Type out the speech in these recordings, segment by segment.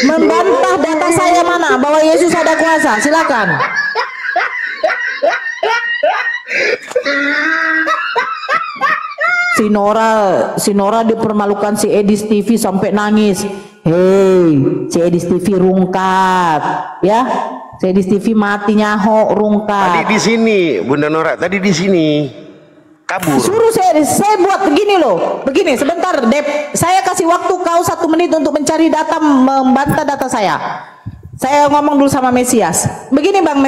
Membantah data saya mana bahwa Yesus ada kuasa? Silakan. Si Nora dipermalukan si Edis TV sampai nangis. Hei, si Edis TV rungkat, ya. Si Edis TV mati nyaho rungkat. Tadi di sini, Bunda Nora, tadi di sini. Kabur. Suruh saya buat begini loh. Begini, sebentar, Dep. Saya kasih waktu kau 1 menit untuk mencari data, membantah data saya. Saya ngomong dulu sama Mesias. Begini Bang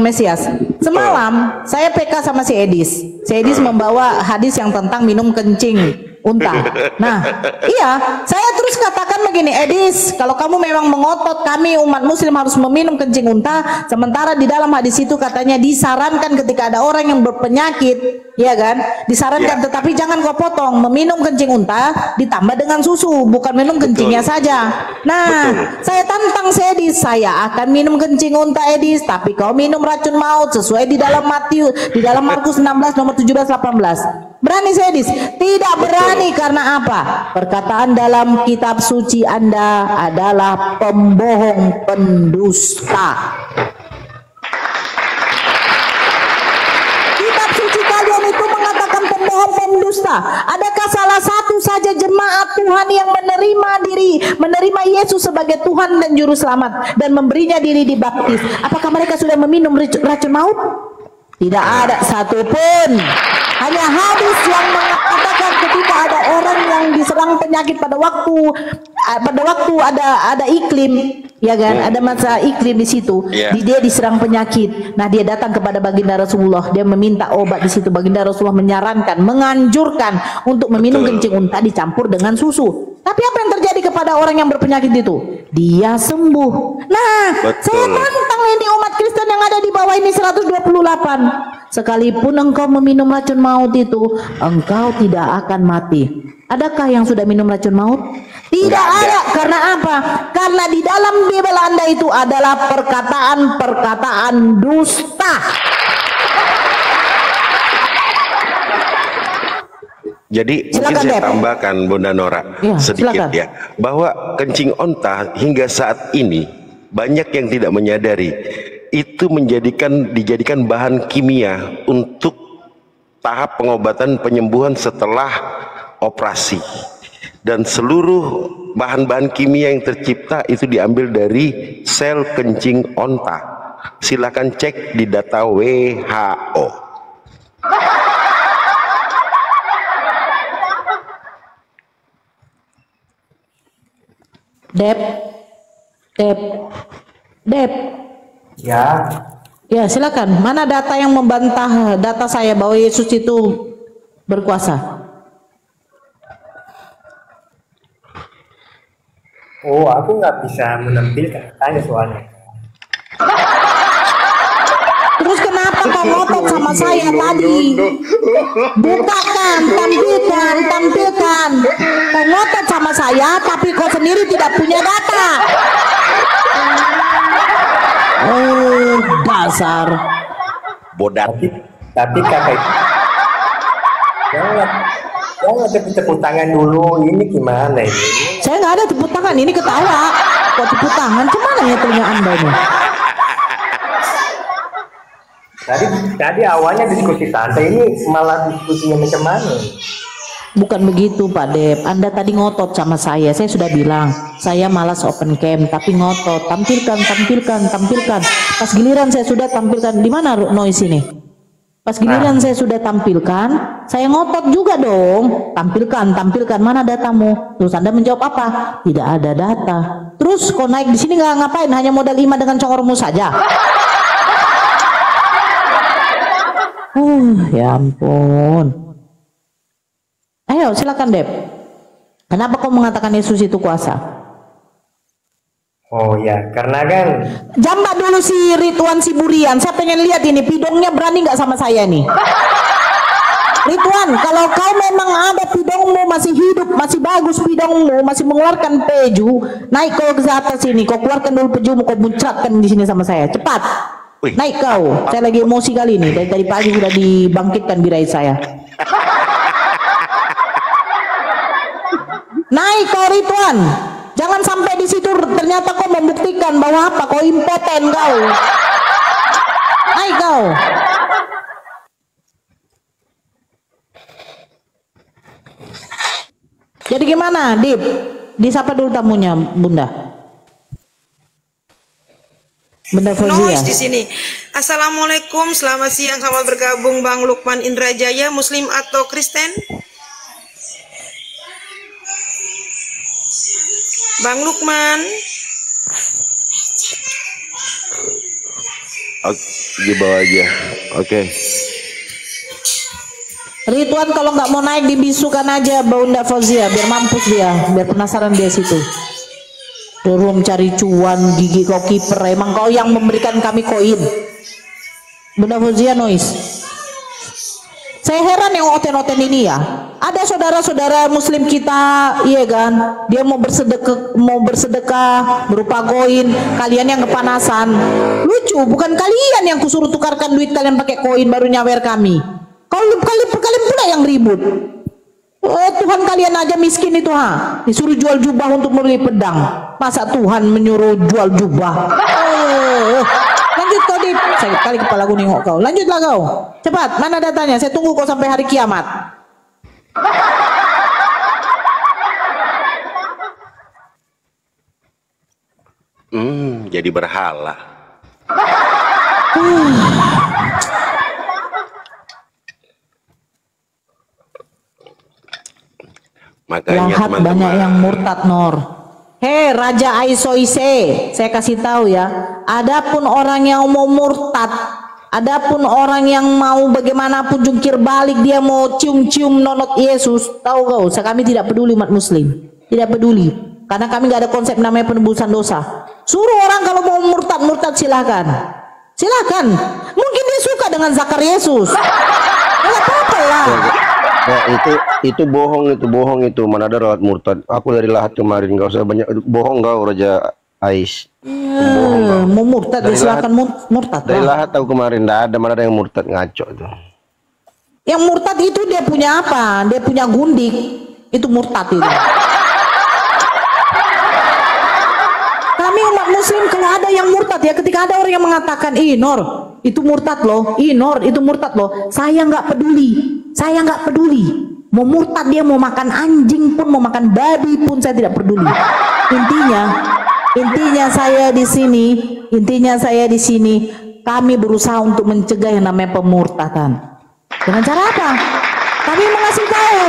Mesias. Semalam saya PK sama si Edis. Si Edis membawa hadis yang tentang minum kencing unta. Nah, iya, saya terus katakan begini, Edis, kalau kamu memang mengotot kami umat muslim harus meminum kencing unta, sementara di dalam hadis itu katanya disarankan ketika ada orang yang berpenyakit, ya kan? Disarankan, tetapi jangan kau potong, meminum kencing unta ditambah dengan susu, bukan minum kencingnya saja. Nah, saya tantang si Edis, saya akan minum kencing unta Edis, tapi kau minum racun maut sesuai di dalam Markus 16 nomor 17 18. Berani saya Edis? Tidak berani. Karena apa? Perkataan dalam kitab suci Anda adalah pembohong, pendusta. Kitab suci kalian itu mengatakan pembohong, pendusta. Adakah salah satu saja jemaat Tuhan yang menerima Yesus sebagai Tuhan dan Juru Selamat dan memberinya diri dibaptis? Apakah mereka sudah meminum racun maut? Tidak ada satupun. Hanya hadis yang mengatakan ketika ada orang yang diserang penyakit pada waktu ada iklim, ya kan? Ada masa iklim di situ. Dia diserang penyakit. Nah, dia datang kepada baginda Rasulullah. Dia meminta obat di situ. Baginda Rasulullah menyarankan, menganjurkan untuk meminum kencing unta dicampur dengan susu. Tapi apa yang terjadi kepada orang yang berpenyakit itu? Dia sembuh. Nah, saya tantang ini umat Kristen yang ada di bawah ini 128. Sekalipun engkau meminum racun maut itu, engkau tidak akan mati. Adakah yang sudah minum racun maut? Tidak ada. Karena apa? Karena di dalam Bible Anda itu adalah perkataan-perkataan dusta. Jadi silakan, mungkin saya tambahkan Bunda Nora sedikit ya, bahwa kencing onta hingga saat ini banyak yang tidak menyadari itu dijadikan bahan kimia untuk tahap pengobatan penyembuhan setelah operasi, dan seluruh bahan-bahan kimia yang tercipta itu diambil dari sel kencing onta. Silakan cek di data WHO. Dep. Ya, silakan. Mana data yang membantah data saya bahwa Yesus itu berkuasa? Oh, aku nggak bisa menampilkan tanya soalnya. Terus kenapa kau ngotot sama saya tadi? Bukakan, tampilkan. Kau ngotot sama saya, tapi kau sendiri tidak punya data. Oh, dasar bodat. Tapi kakak, jangan tepuk tangan dulu. Ini gimana ini? Saya nggak ada tepuk tangan, ini ketawa. Kok tepuk tangan? Kemana ya telinga Anda ini? Tadi awalnya diskusi santai, ini malah diskusinya macam mana? Bukan begitu Pak Dep, Anda tadi ngotot sama saya sudah bilang, saya malas open cam, tapi ngotot, tampilkan. Pas giliran saya sudah tampilkan, di mana noise ini? Pas giliran saya sudah tampilkan, saya ngotot juga dong, tampilkan, mana datamu? Terus Anda menjawab apa? Tidak ada data. Terus kok naik di sini nggak ngapain, hanya modal 5 dengan congormu saja? Ya ampun. Ayo silakan Dep. Kenapa kau mengatakan Yesus itu kuasa? Oh ya, karena kan jambak dulu si Rituan Siburian. Saya pengen lihat ini pidongnya berani nggak sama saya nih. Rituan, kalau kau memang ada pidongmu masih hidup, masih bagus pidongmu, masih mengeluarkan peju, naik kau ke atas sini, kau keluarkan dulu pejumu, kau muncratkan di sini sama saya, cepat. Naik kau. Saya lagi emosi kali ini. Dari tadi pagi sudah dibangkitkan birahi saya. Naik kau Rituan. Jangan sampai di situ ternyata kau membuktikan bahwa apa? Kau impoten kau. Hai kau. Jadi gimana, Dip? Disapa dulu tamunya, Bunda. Bunda Fauzia. Noise di sini. Assalamualaikum, selamat siang, selamat bergabung Bang Lukman Indrajaya, Muslim atau Kristen? Bang Lukman. Di bawah aja. Oke. Ridwan kalau nggak mau naik dibisukan aja Bunda Fauzia biar mampus dia, biar penasaran dia situ. Dorong cari cuan, gigi kau kiper, emang kau yang memberikan kami koin. Bunda Fauzia noise. Saya heran yang oten-oten ini ya. Ada saudara-saudara muslim kita, iya kan, dia mau bersedekah berupa koin, kalian yang kepanasan. Lucu, bukan kalian yang kusuruh tukarkan duit kalian pakai koin baru nyawer kami. Kalian pula yang ribut. Tuhan kalian aja miskin itu disuruh jual jubah untuk membeli pedang. Masa Tuhan menyuruh jual jubah? Lanjut kau Dip. Sakit kali kepala gue nengok kau. Lanjutlah kau. Cepat, mana datanya? Saya tunggu kau sampai hari kiamat. Jadi berhala. Makanya Lahat teman-teman, banyak yang murtad Nor. Hei Raja Aisoise, saya kasih tahu ya. Adapun orang yang mau murtad, adapun orang yang mau bagaimanapun jungkir balik, dia mau cium-cium nonot Yesus, tahu kau? Kami tidak peduli umat Muslim, tidak peduli, karena kami nggak ada konsep namanya penebusan dosa. Suruh orang kalau mau murtad silahkan, silahkan. Mungkin dia suka dengan zakar Yesus, nggak apa-apa lah. Ya, itu bohong itu mana ada rawat murtad. Aku dari Lahat kemarin, gak usah banyak bohong kau Raja Ais. Mau murtad silakan murtad. Dari Lahat tahu kemarin mana ada yang murtad, ngaco itu. Yang murtad itu dia punya apa? Dia punya gundik. Itu murtad itu. Kami umat Muslim kalau ada yang murtad ya, ketika ada orang yang mengatakan, "Ih Nor, itu murtad loh, Nor, itu murtad loh." Saya nggak peduli. Saya nggak peduli. Mau murtad dia mau makan anjing pun, mau makan babi pun saya tidak peduli. Intinya saya di sini kami berusaha untuk mencegah yang namanya pemurtadan. Dengan cara apa? Kami mengasih tahu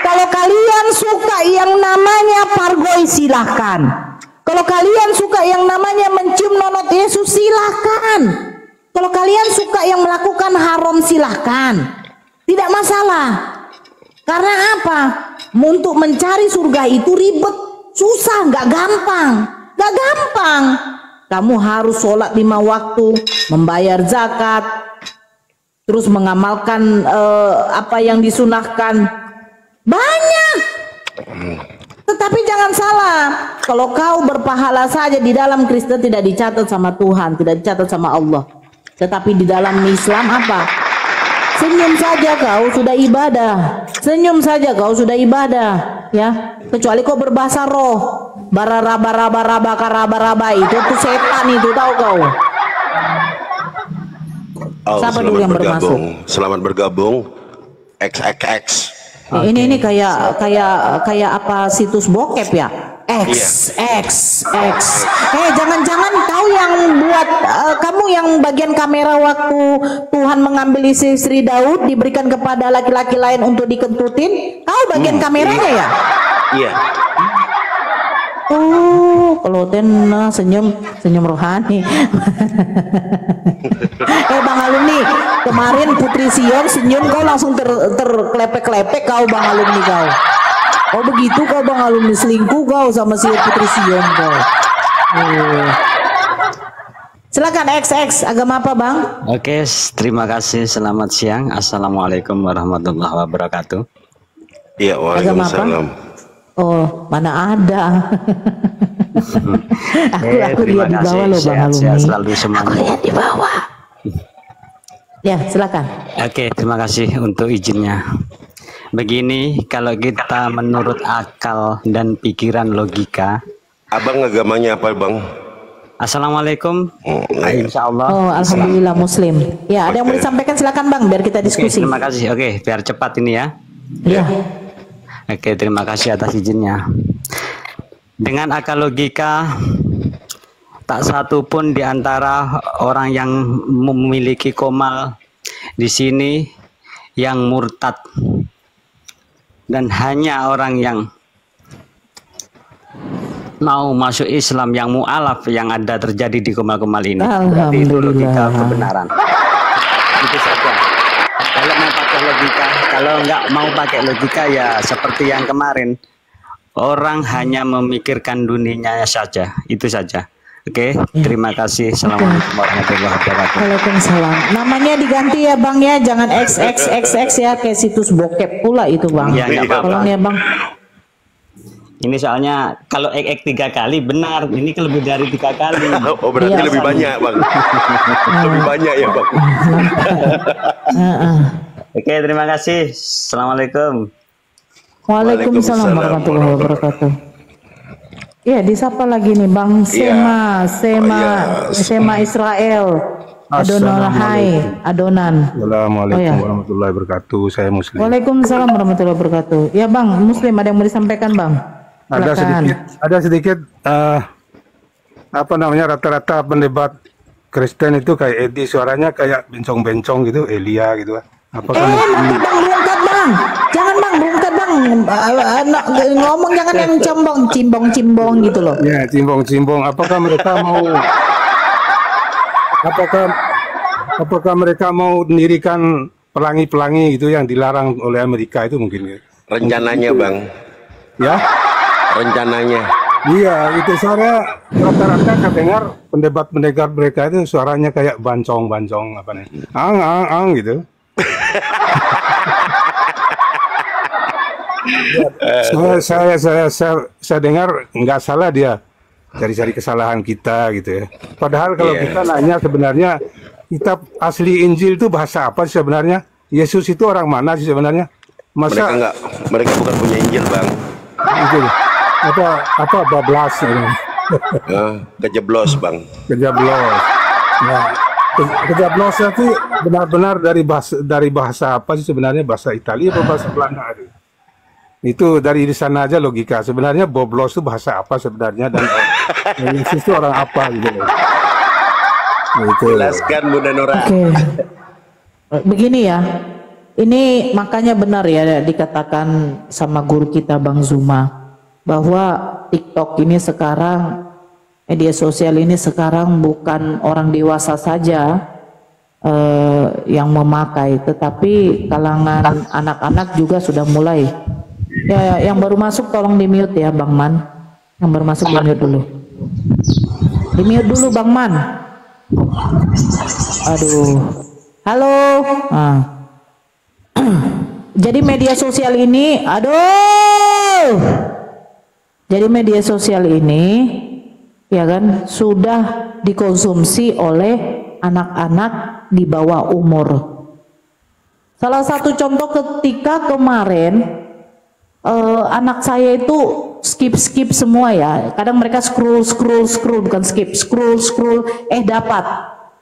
kalau kalian suka yang namanya pargoi silahkan. Kalau kalian suka yang namanya mencium nonot Yesus silahkan. Kalau kalian suka yang melakukan haram silahkan. Tidak masalah. Karena apa? Untuk mencari surga itu ribet, susah, nggak gampang. Nggak gampang. Kamu harus sholat 5 waktu, membayar zakat, terus mengamalkan apa yang disunahkan. Banyak. Tetapi jangan salah, kalau kau berpahala saja di dalam Kristen tidak dicatat sama Tuhan, tidak dicatat sama Allah. Tetapi di dalam Islam apa? Senyum saja kau sudah ibadah. Senyum saja kau sudah ibadah, ya. Kecuali kau berbahasa roh. Bararaba itu tuh setan itu, tahu kau? Siapa dulu yang bermasuk? Selamat bergabung. XXX. Ini kayak apa situs bokep ya? X. Jangan-jangan tahu yang buat kamu yang bagian kamera waktu Tuhan mengambil istri Daud diberikan kepada laki-laki lain untuk dikentutin, kau bagian kameranya ya? Iya. Oh, kalau senyum rohani. Bang Alumni, kemarin Putri Sion senyum kau langsung terklepek-klepek kau Bang Alumni kau. Oh begitu kau Bang Alumni, selingkuh kau sama si Putri Sion kau. Silakan XX, agama apa Bang? Oke, terima kasih. Selamat siang. Assalamualaikum warahmatullahi wabarakatuh. Iya, waalaikumsalam. Oh, mana ada. aku lihat di bawah loh Bang Alumni. Sehat selalu semuanya. Aku lihat di bawah. Ya, silakan. Oke, terima kasih untuk izinnya. Begini, kalau kita menurut akal dan pikiran logika, Abang agamanya apa, Bang? Assalamualaikum. Insya Allah. Oh, alhamdulillah Muslim. Ya, ada yang mau disampaikan silakan Bang, biar kita diskusi. Terima kasih. Oke, biar cepat ini ya. Ya. Oke, terima kasih atas izinnya. Dengan akal logika, tak satu pun di antara orang yang memiliki komal di sini yang murtad, dan hanya orang yang mau masuk Islam yang mu'alaf yang ada terjadi di komal-komal ini. Berarti itu logika kebenaran. Itu saja. Kalau mau pakai logika, kalau nggak mau pakai logika ya seperti yang kemarin, orang hanya memikirkan dunianya saja. Itu saja. Oke, terima kasih. Assalamualaikum warahmatullahi wabarakatuh. Waalaikumsalam. Namanya diganti ya Bang ya, jangan XXXX ya, kayak situs bokep pula itu Bang. Ya, nggak apa-apa. Tolong ya Bang. Ini soalnya kalau ek 3 kali benar, ini lebih dari 3 kali. Oh, berarti Iya, lebih banyak, Bang. Lebih banyak ya, Bang. Oke, terima kasih. Assalamualaikum. Waalaikumsalam warahmatullahi wabarakatuh. Iya, disapa lagi nih Bang Sema Israel. Adonan. Assalamualaikum warahmatullahi wabarakatuh. Saya Muslim. Waalaikumsalam warahmatullahi wabarakatuh. Ya Bang, Muslim ada yang mau disampaikan Bang? Ada sedikit apa namanya, rata-rata pendebat Kristen itu kayak Edi, suaranya kayak bencong-bencong gitu, Elia gitu. Apakah nanti Bang berangkat Bang. Jangan Bang, berangkat Bang. Ngomong jangan yang cimbong gitu loh. Ya, cimbong-cimbong. Apakah mereka mau mendirikan pelangi-pelangi gitu yang dilarang oleh Amerika itu mungkin? Rencananya, Bang. Ya? Rencananya. Iya, itu suara rata-rata saya dengar pendebat mereka itu suaranya kayak bancong apa nih, ang gitu. saya dengar nggak salah dia cari-cari kesalahan kita gitu ya. Padahal kalau kita nanya sebenarnya kitab asli Injil itu bahasa apa sih sebenarnya? Yesus itu orang mana sih sebenarnya? Masa mereka bukan punya Injil, Bang. Injil. Apa bablas ini? Kejeblos, Bang. Kejeblos. Nah, kejeblos itu benar-benar dari bahasa apa sih sebenarnya? Bahasa Italia atau bahasa Belanda? Itu dari di sana aja logika. Sebenarnya boblos itu bahasa apa sebenarnya, dan Yesus itu orang apa gitu. Jelaskan Bunda Nora. Oke. Begini ya. Ini makanya benar ya dikatakan sama guru kita Bang Zuma bahwa TikTok ini sekarang, media sosial ini sekarang bukan orang dewasa saja yang memakai, tetapi kalangan anak-anak juga sudah mulai. Ya, yang baru masuk tolong di mute ya Bang Man. Yang baru masuk di mute dulu. Di mute dulu Bang Man. Aduh. Halo. Jadi media sosial ini, jadi media sosial ini, ya kan, sudah dikonsumsi oleh anak-anak di bawah umur. Salah satu contoh ketika kemarin anak saya itu skip semua ya. Kadang mereka scroll bukan skip, scroll dapat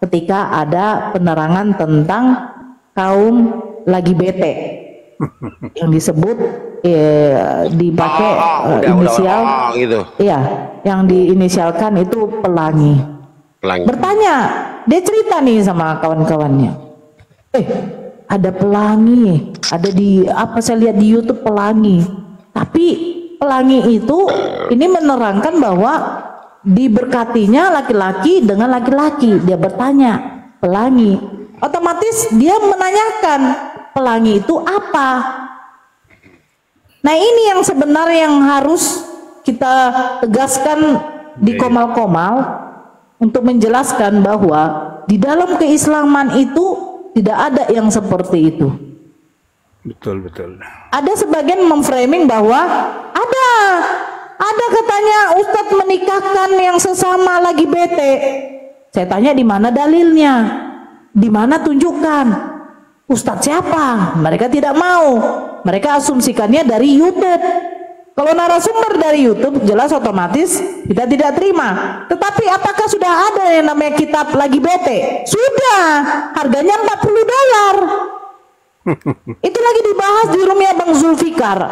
ketika ada penerangan tentang kaum lagi bete yang disebut dipakai inisial gitu. Iya, yang diinisialkan itu pelangi. Bertanya, dia cerita nih sama kawan-kawannya, ada pelangi, ada di apa, saya lihat di YouTube pelangi. Tapi pelangi itu ini menerangkan bahwa diberkatinya laki-laki dengan laki-laki. Dia bertanya, pelangi. Otomatis dia menanyakan, pelangi itu apa? Nah, ini yang sebenarnya yang harus kita tegaskan di komal-komal untuk menjelaskan bahwa di dalam keislaman itu tidak ada yang seperti itu. Betul. Ada sebagian memframing bahwa ada katanya Ustadz menikahkan yang sesama lagi bete. Saya tanya di mana dalilnya? Di mana tunjukkan? Ustadz siapa? Mereka tidak mau. Mereka asumsikannya dari YouTube. Kalau narasumber dari YouTube jelas otomatis kita tidak terima. Tetapi apakah sudah ada yang namanya kitab Lagi Bete? Sudah, harganya $40. Itu lagi dibahas di roomnya Bang Zulfikar.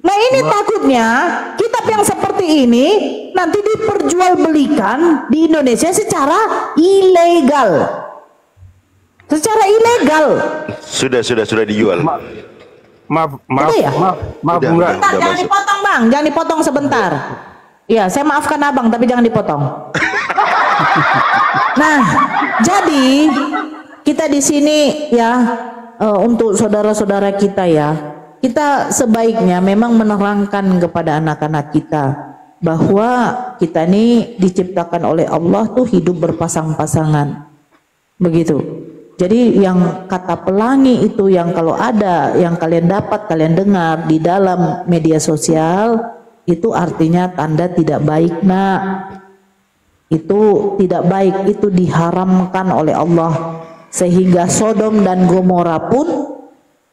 Nah ini takutnya kitab yang seperti ini nanti diperjualbelikan di Indonesia secara ilegal. Secara ilegal. Sudah dijual. Maaf, ya? maaf, Udah, Bung Rai. Bentar, jangan dipotong Bang, jangan dipotong sebentar. Iya, saya maafkan Abang tapi jangan dipotong. Nah, jadi kita di sini ya untuk saudara-saudara kita ya, kita sebaiknya memang menerangkan kepada anak-anak kita bahwa kita ini diciptakan oleh Allah tuh hidup berpasang-pasangan. Begitu. Jadi yang kata pelangi itu yang kalau ada yang kalian dapat, kalian dengar di dalam media sosial, itu artinya tanda tidak baik, nak. Itu tidak baik, itu diharamkan oleh Allah. Sehingga Sodom dan Gomora pun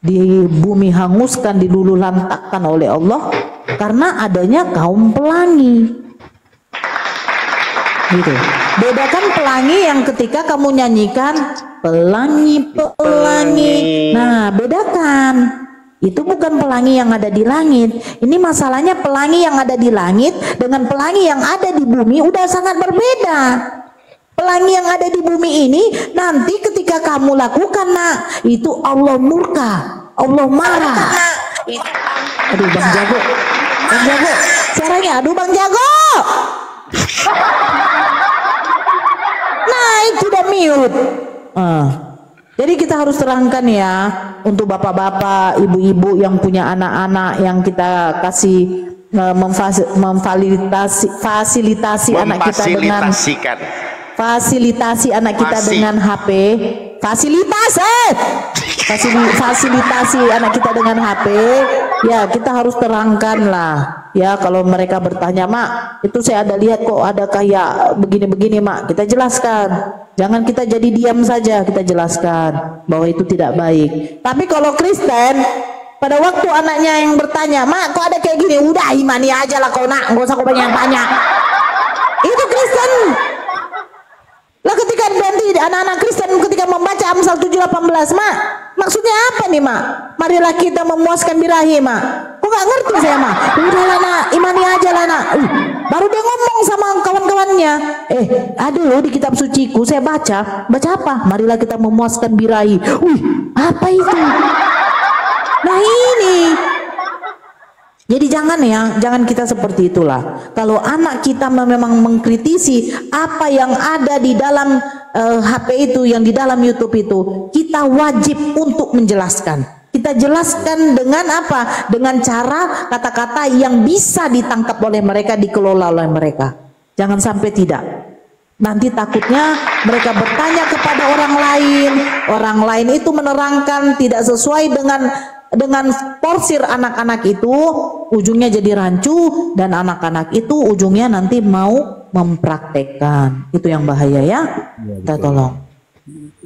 di bumi hanguskan, diluluh-lantakkan oleh Allah karena adanya kaum pelangi. Gitu. Bedakan pelangi yang ketika kamu nyanyikan pelangi, pelangi. Nah, bedakan. Itu bukan pelangi yang ada di langit. Ini masalahnya pelangi yang ada di langit dengan pelangi yang ada di bumi udah sangat berbeda. Pelangi yang ada di bumi ini nanti ketika kamu lakukan, nak, itu Allah murka, Allah marah. Aduh Bang Jago, Bang Jago, caranya aduh Bang Jago. Naik tidak mute. Jadi kita harus terangkan ya untuk bapak-bapak, ibu-ibu yang punya anak-anak yang kita kasih memfasilitasi anak kita dengan fasilitasi anak kita dengan HP, fasilitasi anak kita dengan HP, ya kita harus terangkan lah. Ya kalau mereka bertanya, mak, itu saya ada lihat kok ada kayak begini-begini, mak, kita jelaskan. Jangan kita jadi diam saja, kita jelaskan bahwa itu tidak baik. Tapi kalau Kristen, pada waktu anaknya yang bertanya, mak, kok ada kayak gini, udah imani aja lah kau, nak, nggak usah kau banyak-banyak. Itu Kristen. Lah ketika nanti anak-anak Kristen ketika membaca Amsal 7:18, mak, maksudnya apa nih, mak? Marilah kita memuaskan birahi, mak. Kok nggak ngerti saya, mak? Udahlah, nak, imani aja lah, nak. Baru dia ngomong sama kawan-kawannya, ada loh di kitab suciku saya baca apa? Marilah kita memuaskan birahi. Apa itu? Nah ini. Jadi jangan kita seperti itulah. Kalau anak kita memang mengkritisi apa yang ada di dalam HP itu, yang di dalam YouTube itu, kita wajib untuk menjelaskan. Kita jelaskan dengan apa? Dengan cara kata-kata yang bisa ditangkap oleh mereka, dikelola oleh mereka. Jangan sampai tidak. Nanti takutnya mereka bertanya kepada orang lain itu menerangkan tidak sesuai dengan porsir anak-anak itu, ujungnya jadi rancu dan anak-anak itu ujungnya nanti mau mempraktekkan. Itu yang bahaya ya. Kita tolong.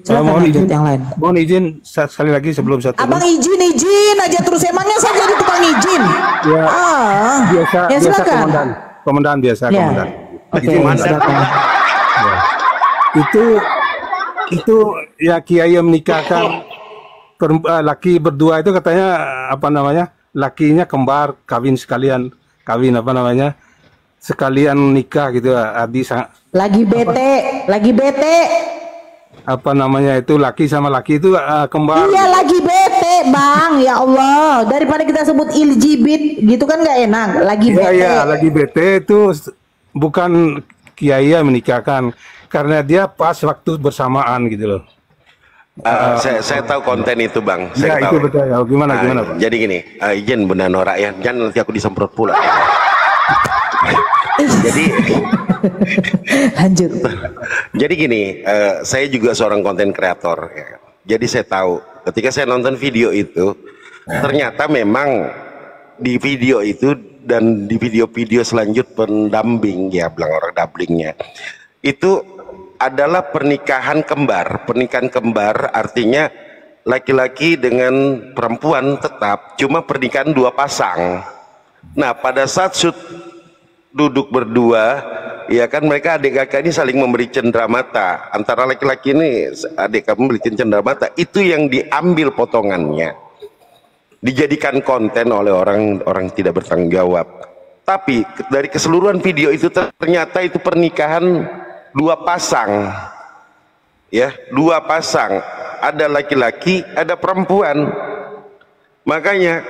Silakan lanjut yang lain. Mohon izin sekali lagi sebelum saya tutup. Abang izin aja terus, emangnya saya jadi tukang izin? Ya, biasa komandan biasa ya. Komandan. Oke, silakan. Ya. Itu ya kiai yang menikahkan laki berdua itu katanya apa namanya, lakinya kembar, kawin sekalian nikah gitu. Lagi bete apa namanya itu, laki sama laki itu kembar. Iya, lagi bete bang, ya Allah, daripada kita sebut LGBT gitu kan nggak enak. Lagi bete. Iya, lagi bete itu bukan kiai yang menikahkan, karena dia pas waktu bersamaan gitu loh. Saya tahu konten itu, Bang. Saya ya, tahu. Itu betul ya. Gimana Pak? Jadi gini, izin Bunda Nora ya, jangan nanti aku disemprot pula. Jadi lanjut. Jadi gini, saya juga seorang konten kreator ya. Jadi saya tahu ketika saya nonton video itu, ternyata memang di video itu dan di video-video selanjut pendamping ya, bilang orang dablingnya itu adalah pernikahan kembar. Pernikahan kembar artinya laki-laki dengan perempuan tetap, cuma pernikahan dua pasang. Nah, pada saat duduk berdua, ya kan mereka adik kakak ini saling memberi cenderamata. Antara laki-laki ini adik kamu memberi cenderamata. Itu yang diambil potongannya, dijadikan konten oleh orang tidak bertanggung jawab. Tapi dari keseluruhan video itu ternyata itu pernikahan dua pasang, ya, dua pasang. Ada laki-laki, ada perempuan. Makanya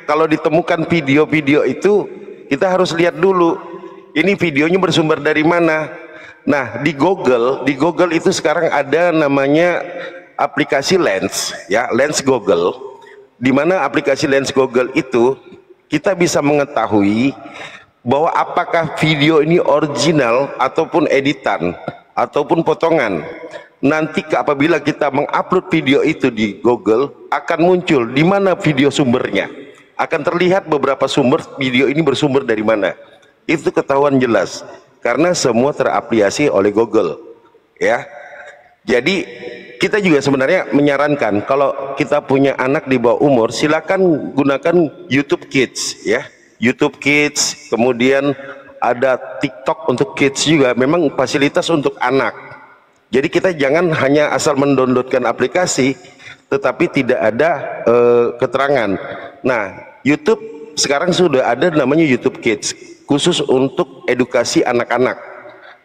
kalau ditemukan video-video itu, kita harus lihat dulu ini videonya bersumber dari mana. Nah, di Google itu sekarang ada namanya aplikasi Lens, ya, Lens Google. Di mana aplikasi Lens Google itu kita bisa mengetahui bahwa apakah video ini original ataupun editan ataupun potongan. Nanti apabila kita mengupload video itu di Google, akan muncul di mana video sumbernya. Akan terlihat beberapa sumber video ini bersumber dari mana. Itu ketahuan jelas karena semua terapliasi oleh Google, ya. Jadi kita juga sebenarnya menyarankan kalau kita punya anak di bawah umur, silakan gunakan YouTube Kids, ya. YouTube Kids, kemudian ada TikTok untuk kids juga, memang fasilitas untuk anak. Jadi kita jangan hanya asal mendownloadkan aplikasi tetapi tidak ada keterangan. Nah, YouTube sekarang sudah ada namanya YouTube Kids, khusus untuk edukasi anak-anak.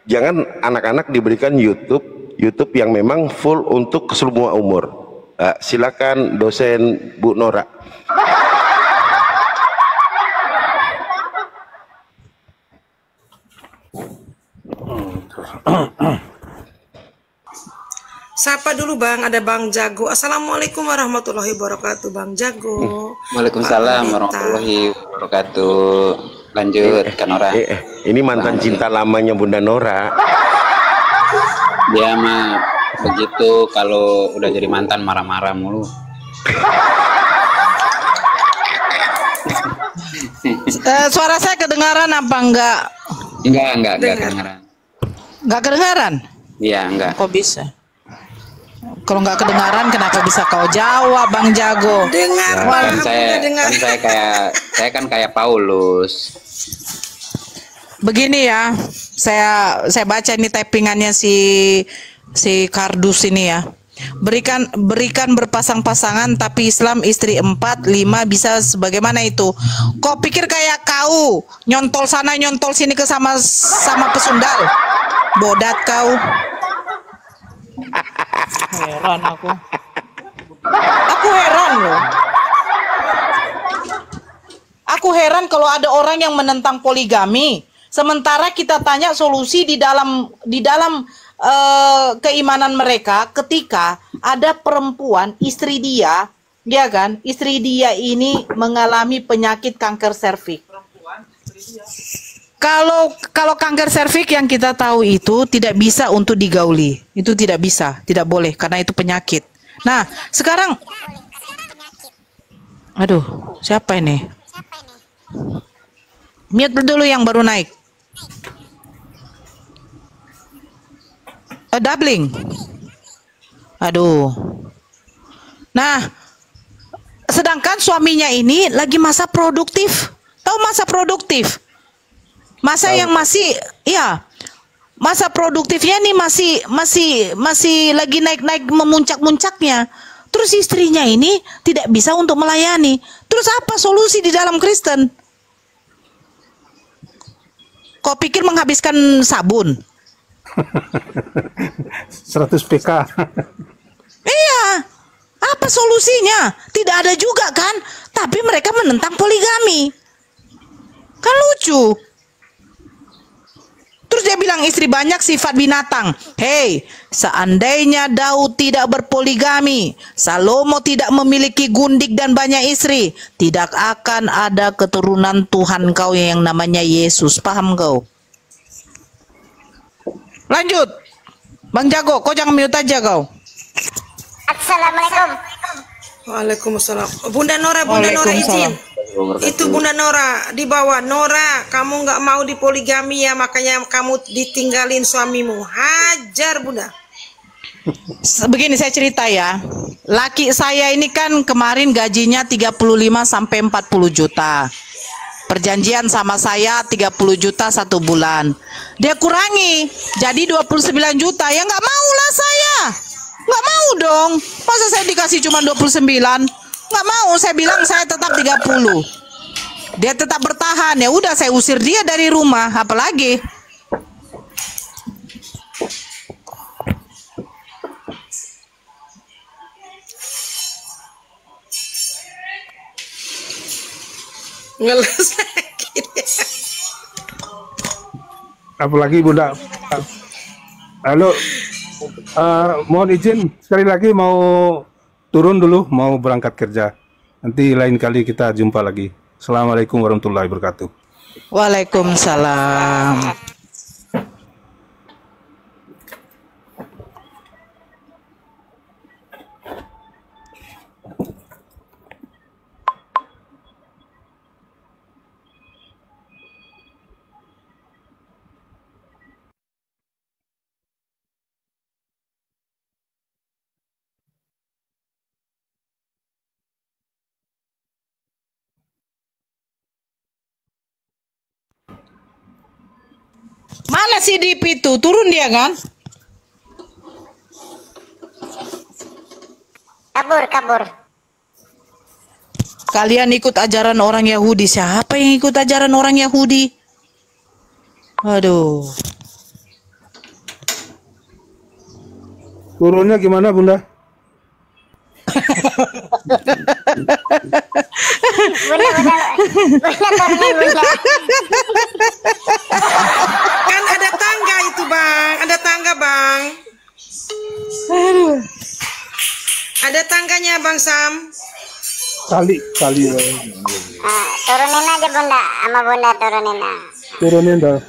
Jangan anak-anak diberikan YouTube yang memang full untuk semua umur. Silakan dosen Bu Nora. Sapa dulu Bang, ada Bang Jago. Assalamualaikum warahmatullahi wabarakatuh, Bang Jago. Waalaikumsalam warahmatullahi wabarakatuh. Lanjut, Kak Nora. Ini mantan cinta lamanya Bunda Nora. Dia mah begitu, kalau udah jadi mantan marah-marah mulu. Suara saya kedengaran apa enggak? Enggak kedengaran. Enggak kedengaran? Iya, enggak. Kok bisa? Kalau nggak kedengaran, kenapa bisa kau jawab, Bang Jago? Dengar, saya kan kayak Paulus. Begini ya, saya baca ini typingannya si Kardus ini ya. Berikan berpasang-pasangan, tapi Islam istri 4, 5 bisa sebagaimana itu. Kok pikir kayak kau nyontol sana nyontol sini ke sama pesundal? Bodat kau. Heran aku heran loh. Aku heran kalau ada orang yang menentang poligami, sementara kita tanya solusi di dalam keimanan mereka ketika ada perempuan, istri dia kan, istri dia ini mengalami penyakit kanker serviks. Kalau kanker serviks yang kita tahu itu tidak bisa untuk digauli, itu tidak bisa, tidak boleh karena itu penyakit. Nah, sekarang, aduh, siapa ini? Mute dulu yang baru naik. Doubling. Aduh. Nah, sedangkan suaminya ini lagi masa produktif. Tahu masa produktif? Masa yang masih, ya, masa produktifnya nih masih lagi naik memuncak-muncaknya. Terus istrinya ini tidak bisa untuk melayani. Terus apa solusi di dalam Kristen? Kau pikir menghabiskan sabun? 100 PK. Iya. Apa solusinya? Tidak ada juga kan? Tapi mereka menentang poligami. Kan lucu. Terus dia bilang istri banyak sifat binatang. Hei, seandainya Daud tidak berpoligami, Salomo tidak memiliki gundik dan banyak istri, tidak akan ada keturunan Tuhan kau yang namanya Yesus. Paham kau? Lanjut. Bang Jago, kau jangan mute aja kau. Assalamualaikum. Waalaikumsalam. Bunda Nora izin. Itu Bunda Nora di bawah. Nora, kamu nggak mau dipoligami ya, makanya kamu ditinggalin suamimu. Hajar Bunda. Begini saya cerita ya. Laki saya ini kan kemarin gajinya 35 sampai 40 juta. Perjanjian sama saya 30 juta 1 bulan. Dia kurangi jadi 29 juta. Ya nggak mau lah saya. Nggak mau dong. Masa saya dikasih cuma 29? Nggak mau. Saya bilang saya tetap 30. Dia tetap bertahan. Ya udah saya usir dia dari rumah. Apalagi? Ngeles lagi dia. Apalagi Bunda. Halo, mohon izin sekali lagi mau turun dulu, mau berangkat kerja. Nanti lain kali kita jumpa lagi. Assalamualaikum warahmatullahi wabarakatuh. Waalaikumsalam. Mana si Dip itu? Turun dia kan? Kabur. Kalian ikut ajaran orang Yahudi. Siapa yang ikut ajaran orang Yahudi? Aduh. Turunnya gimana Bunda? Bunda turunin Bunda. Kan ada tangga itu bang, ada tangga bang. Ada tangganya bang Sam. Kali. Turunin aja Bunda, sama Bunda turunin. Turunin dah.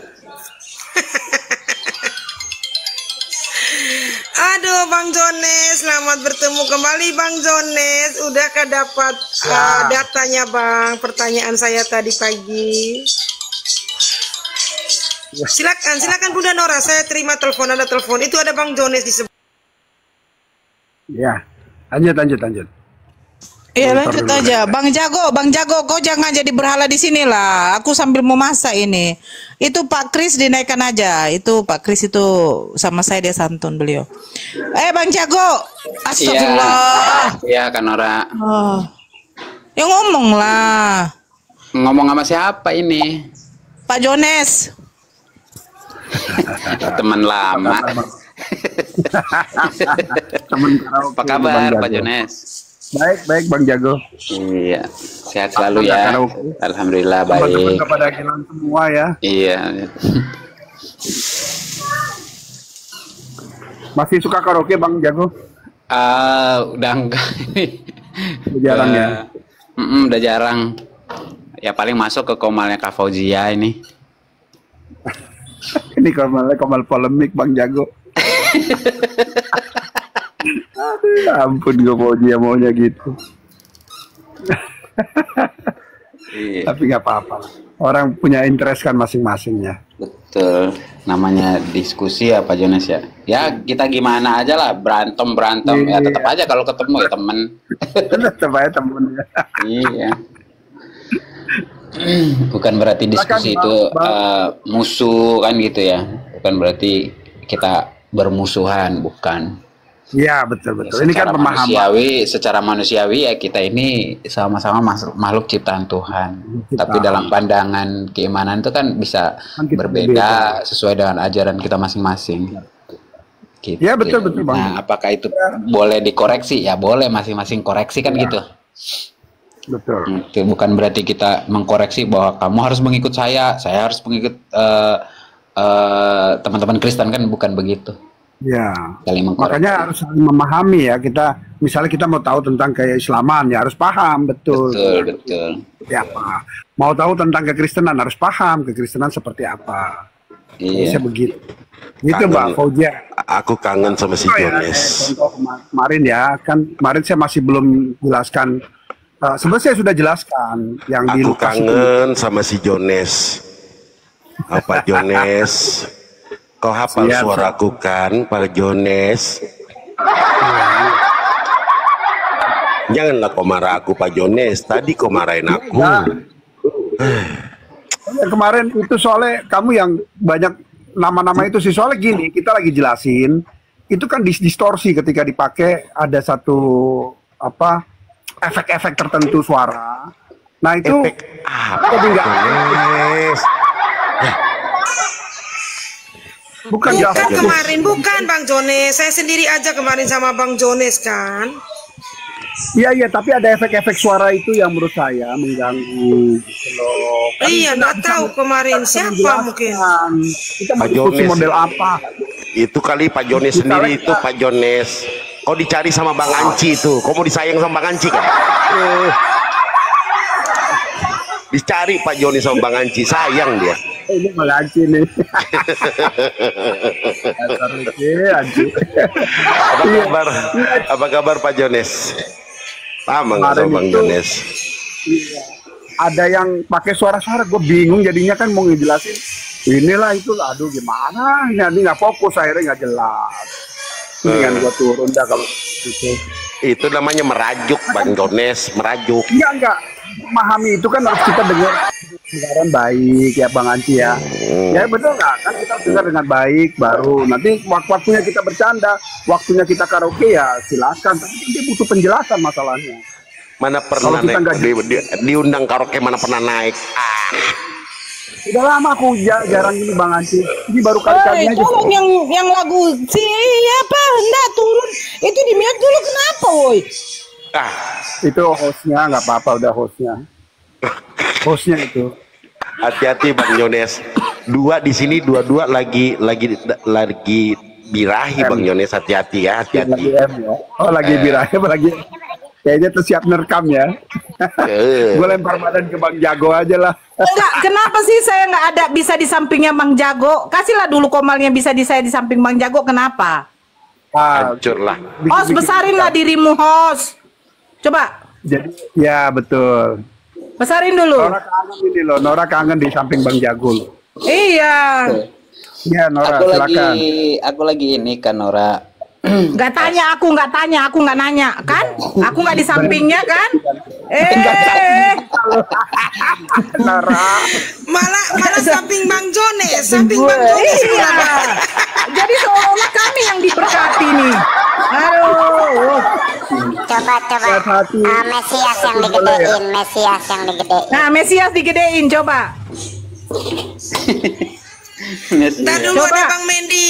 Aduh Bang Jones, selamat bertemu kembali Bang Jones. Udahkah dapat datanya Bang? Pertanyaan saya tadi pagi. Silakan Bunda Nora, saya terima telepon, ada telepon. Itu ada Bang Jones di sebelah. Ya, lanjut. Iya lanjut aja, Bang Jago, kau jangan jadi berhala di sini lah. Aku sambil mau masak ini. Itu Pak Kris dinaikkan aja. Itu Pak Kris itu sama saya dia santun beliau. Bang Jago, astagfirullah. Iya kan Nora. Oh. Ya ngomong lah. Ngomong sama siapa ini? Pak Jones. Teman lama. Apa kabar Pak Jones? Baik Bang Jago. Iya, sehat selalu ya. Alhamdulillah baik. Teman-teman kepada kalian semua ya. Iya. Masih suka karaoke Bang Jago? Udah enggak. Udah jarang ya. Udah jarang. Ya paling masuk ke komalnya Kak Fauzia ini. Ini komal polemik Bang Jago. Aduh, ampun gue mau dia maunya gitu. Iya. Tapi nggak apa-apa. Orang punya interest kan masing-masing ya. Betul. Namanya diskusi ya Pak Jones ya. Ya kita gimana aja lah, berantem ya tetap aja kalau ketemu ya temen. Tetap aja temen ya. Iya. Bukan berarti diskusi itu musuh kan gitu ya. Bukan berarti kita bermusuhan, bukan. Iya betul. Ini kan pemahaman. Secara manusiawi ya kita ini sama-sama makhluk ciptaan Tuhan. Tapi dalam pandangan keimanan itu kan bisa berbeda sesuai dengan ajaran kita masing-masing. Gitu. Ya betul Bang. Nah, apakah itu boleh dikoreksi? Ya boleh, masing-masing koreksi kan gitu. Betul. Itu bukan berarti kita mengkoreksi bahwa kamu harus mengikut saya harus mengikut teman-teman Kristen, kan bukan begitu. Ya, makanya harus memahami ya, misalnya kita mau tahu tentang keislaman ya harus paham betul. Ya, mau tahu tentang kekristenan harus paham kekristenan seperti apa. Iya. Bisa begitu. Gitu Mbak Fauzia. Aku kangen sama si Jones. Contoh kemarin ya, kemarin saya masih belum jelaskan. Sebenarnya saya sudah jelaskan yang di Aku kangen sama si Jones. Apa Jones? Kau hafal suaraku kan, Pak Jones? Janganlah kau marah aku, Pak Jones. Tadi kau marahin aku. Yang kemarin itu soalnya kamu yang banyak nama-nama itu sih, soalnya gini, kita lagi jelasin itu kan distorsi ketika dipakai ada satu apa efek-efek tertentu suara. Nah itu jadi enggak bukan kemarin, bukan Bang Jones. Saya sendiri aja kemarin sama Bang Jones kan. Iya, tapi ada efek-efek suara itu yang menurut saya mengganggu gitu loh. Kan iya, nggak tahu kemarin siapa mungkin. Kita mau diskusi model apa? Itu kali Pak Jones sendiri itu Pak Jones. Kau dicari sama Bang Anci itu. Kau mau disayang sama Bang Anci kan? Dicari Pak Jones sama Bang Anci, sayang dia. Ini Bang Anci nih. Apa kabar Pak Jones? Sama nggak sama Bang Jones? Iya. Ada yang pakai suara-suara, gue bingung jadinya kan mau ngejelasin. Inilah itu, aduh gimana? Ini nggak fokus, akhirnya nggak jelas. Dengan gue turun dah kalau gitu. Itu namanya merajuk Bang Jones, merajuk. Enggak. Memahami itu kan harus kita dengar dengaran baik ya Bang Anci ya. Ya betul nggak? Kan kita dengar dengan baik baru nanti waktunya kita bercanda, waktunya kita karaoke ya silakan. Tapi dia butuh penjelasan masalahnya. Mana pernah naik diundang karaoke, mana pernah naik? Udah lama aku jarang ini Bang Anci. Ini baru kali-kali aja. Tolong yang lagu siapa hendak turun itu di mute dulu, kenapa woi? Itu hostnya nggak apa-apa, udah hostnya itu. Hati-hati Bang Jones. Dua di sini dua lagi birahi Bang Jones, hati-hati ya, hati-hati. Lagi M ya. Oh lagi birahi apa lagi? Kayaknya tuh siap nerekam ya. Gue lempar badan ke Bang Jago aja lah. Enggak, kenapa sih saya nggak ada bisa di sampingnya Bang Jago? Kasihlah dulu komalnya bisa saya di samping Bang Jago, kenapa? Hancur lah. Host, besarin lah dirimu host. Coba. Jadi, ya betul. Besarin dulu. Nora kangen ini loh, Nora kangen di samping Bang Jago loh. Iya. Iya Nora, silakan. Aku lagi ini kan Nora. Nggak tanya, aku nggak nanya kan? Aku nggak di sampingnya kan? Nora. Malah samping Bang Jones, samping Bang Jones. Iya. Jadi seolah-olah kami yang diberkati nih. Aduh. Coba Mesias yang digedein, Nah, Mesias digedein coba. Ntar dulu coba.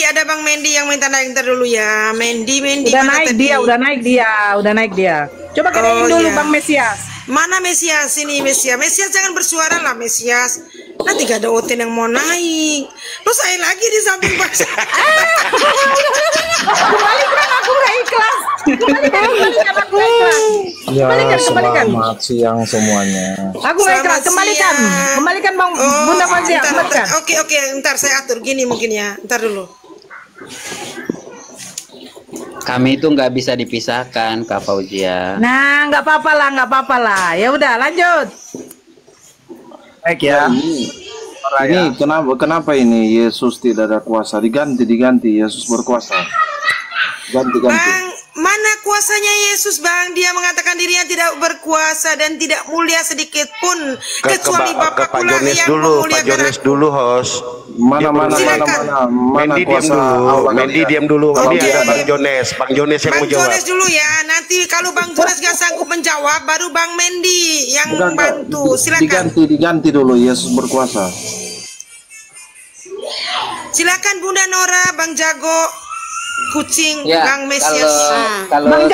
Ada Bang Mendy yang minta naik, ntar dulu ya. Mendy. Udah naik dia. Coba gedein dulu Bang Mesias. Mana Mesias ini Mesias jangan bersuara lah Mesias. Nanti gak ada Oten yang mau naik. Terus saya lagi di samping Bang. Kembalikan, aku nggak ikhlas. Kembalikan aku nggak ikhlas. Ya, selamat siang semuanya. Aku nggak ikhlas. Kembalikan Bang Bunda Fazia. Oke, ntar saya atur gini mungkin ya. Ntar dulu. Kami itu nggak bisa dipisahkan, Kak Fauzia. Nah, nggak apa-apa lah. Ya udah, lanjut. Baik ya. Ini kenapa ini Yesus tidak ada kuasa? Diganti Yesus berkuasa. Ganti. Bang, mana kuasanya Yesus Bang? Dia mengatakan dirinya tidak berkuasa dan tidak mulia sedikit pun kecuali Bapakku lah yang memuliakan aku. Host. Mana Mendy diam dulu. Ini ada Bang Jones yang mau jawab. Bang Jones dulu ya. Nanti kalau Bang Jones gak sanggup menjawab, baru Bang Mendy yang bantu. Silakan. Diganti dulu Yesus berkuasa. Silakan Bunda Nora, Bang Jago. Kucing ya, Bang Mesias. Kalau Bang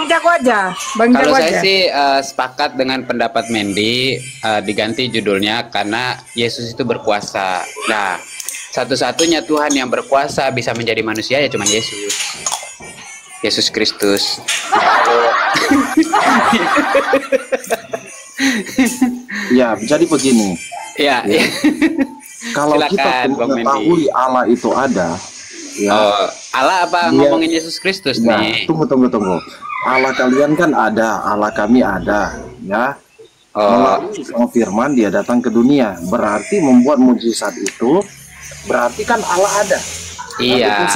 Jago aja. Kalau saya sih sepakat dengan pendapat Mendy, diganti judulnya karena Yesus itu berkuasa. Nah, satu-satunya Tuhan yang berkuasa bisa menjadi manusia ya cuma Yesus Kristus. Ya, jadi begini. Ya. Kalau kita mengetahui Allah itu ada. Ya. Allah apa ngomongin Yesus Kristus nih? Tunggu. Allah kalian kan ada, Allah kami ada, ya. Melalui sang firman dia datang ke dunia, berarti membuat mujizat itu, berarti kan Allah ada. Iya.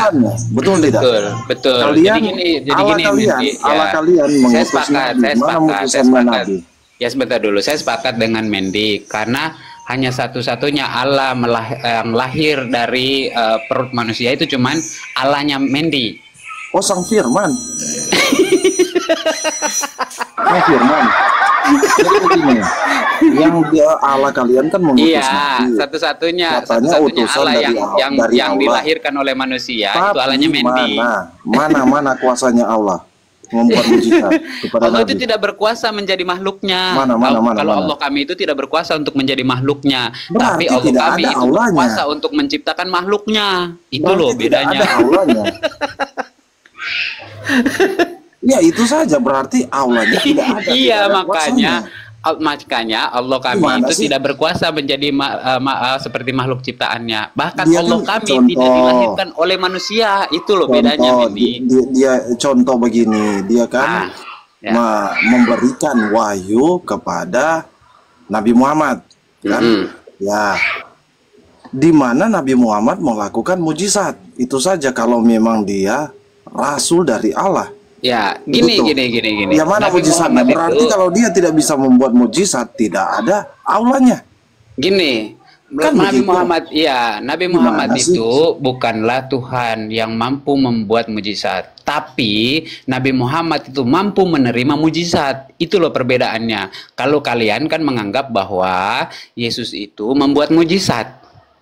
Betul tidak? Betul. Kalian, jadi gini, Allah kalian mengutus Nabi, mana mujizat Nabi? Ya sebentar dulu, saya sepakat dengan Mendy karena hanya satu-satunya Allah yang lahir dari perut manusia itu cuman Allahnya Mendy. Oh, Sang Firman. Sang Firman. Jadi begini, yang dia Allah kalian kan mengutus Nabi. Satu-satunya utusan Allah dari yang Allah. dilahirkan oleh manusia. Tapi itu Allahnya Mendy. Mana kuasanya Allah membuat mujizat kepada Allah Nabi. itu tidak berkuasa menjadi makhluknya. Kalau Allah kami itu tidak berkuasa untuk menjadi makhluknya. Berarti tapi Allah tidak kami ada itu Allahnya. berkuasa untuk menciptakan makhluknya. Itu Berarti loh tidak bedanya. ada Allahnya. Ya itu saja, berarti Allahnya tidak ada. Iya, tidak ada makanya Allah kami Gimana itu sih? tidak berkuasa menjadi seperti makhluk ciptaannya. Bahkan Dia Allah kan kami tidak dilahirkan oleh manusia. Itu loh bedanya, Mendy. Dia contoh begini, dia kan memberikan wahyu kepada Nabi Muhammad, kan? Ya, di mana Nabi Muhammad melakukan mujizat. Itu saja kalau memang dia Rasul dari Allah. Ya, gini. Ya mana mujizatnya? Berarti kalau dia tidak bisa membuat mujizat, tidak ada Allahnya. Gini, Kan Nabi begitu. Muhammad, Nabi Muhammad Gimana sih? itu bukanlah Tuhan yang mampu membuat mujizat, tapi Nabi Muhammad itu mampu menerima mujizat. Itu loh perbedaannya. Kalau kalian kan menganggap bahwa Yesus itu membuat mujizat.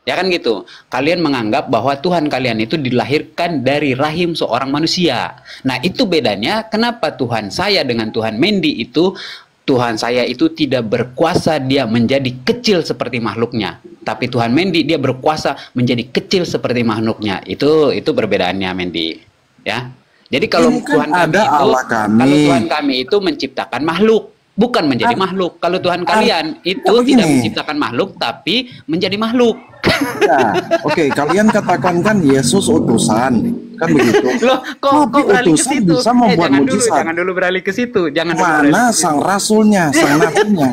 Ya kan gitu. Kalian menganggap bahwa Tuhan kalian itu dilahirkan dari rahim seorang manusia. Nah, itu bedanya kenapa Tuhan saya dengan Tuhan Mendy itu, Tuhan saya itu tidak berkuasa dia menjadi kecil seperti makhluknya. Tapi Tuhan Mendy dia berkuasa menjadi kecil seperti makhluknya. Itu perbedaannya, Mendy. Ya. Jadi kalau Ini kan Tuhan kami ada itu, Allah kami. kalau Tuhan kami itu menciptakan makhluk, bukan menjadi makhluk. Kalau Tuhan kalian itu begini. tidak menciptakan makhluk, tapi menjadi makhluk. Ya, oke, kalian katakan kan Yesus utusan, kan begitu. Loh, kok Tapi beralih ke utusan situ? bisa membuat mujizat. Jangan dulu beralih ke situ. Jangan dulu beralih Mana ke situ. sang rasulnya, sang nabinya,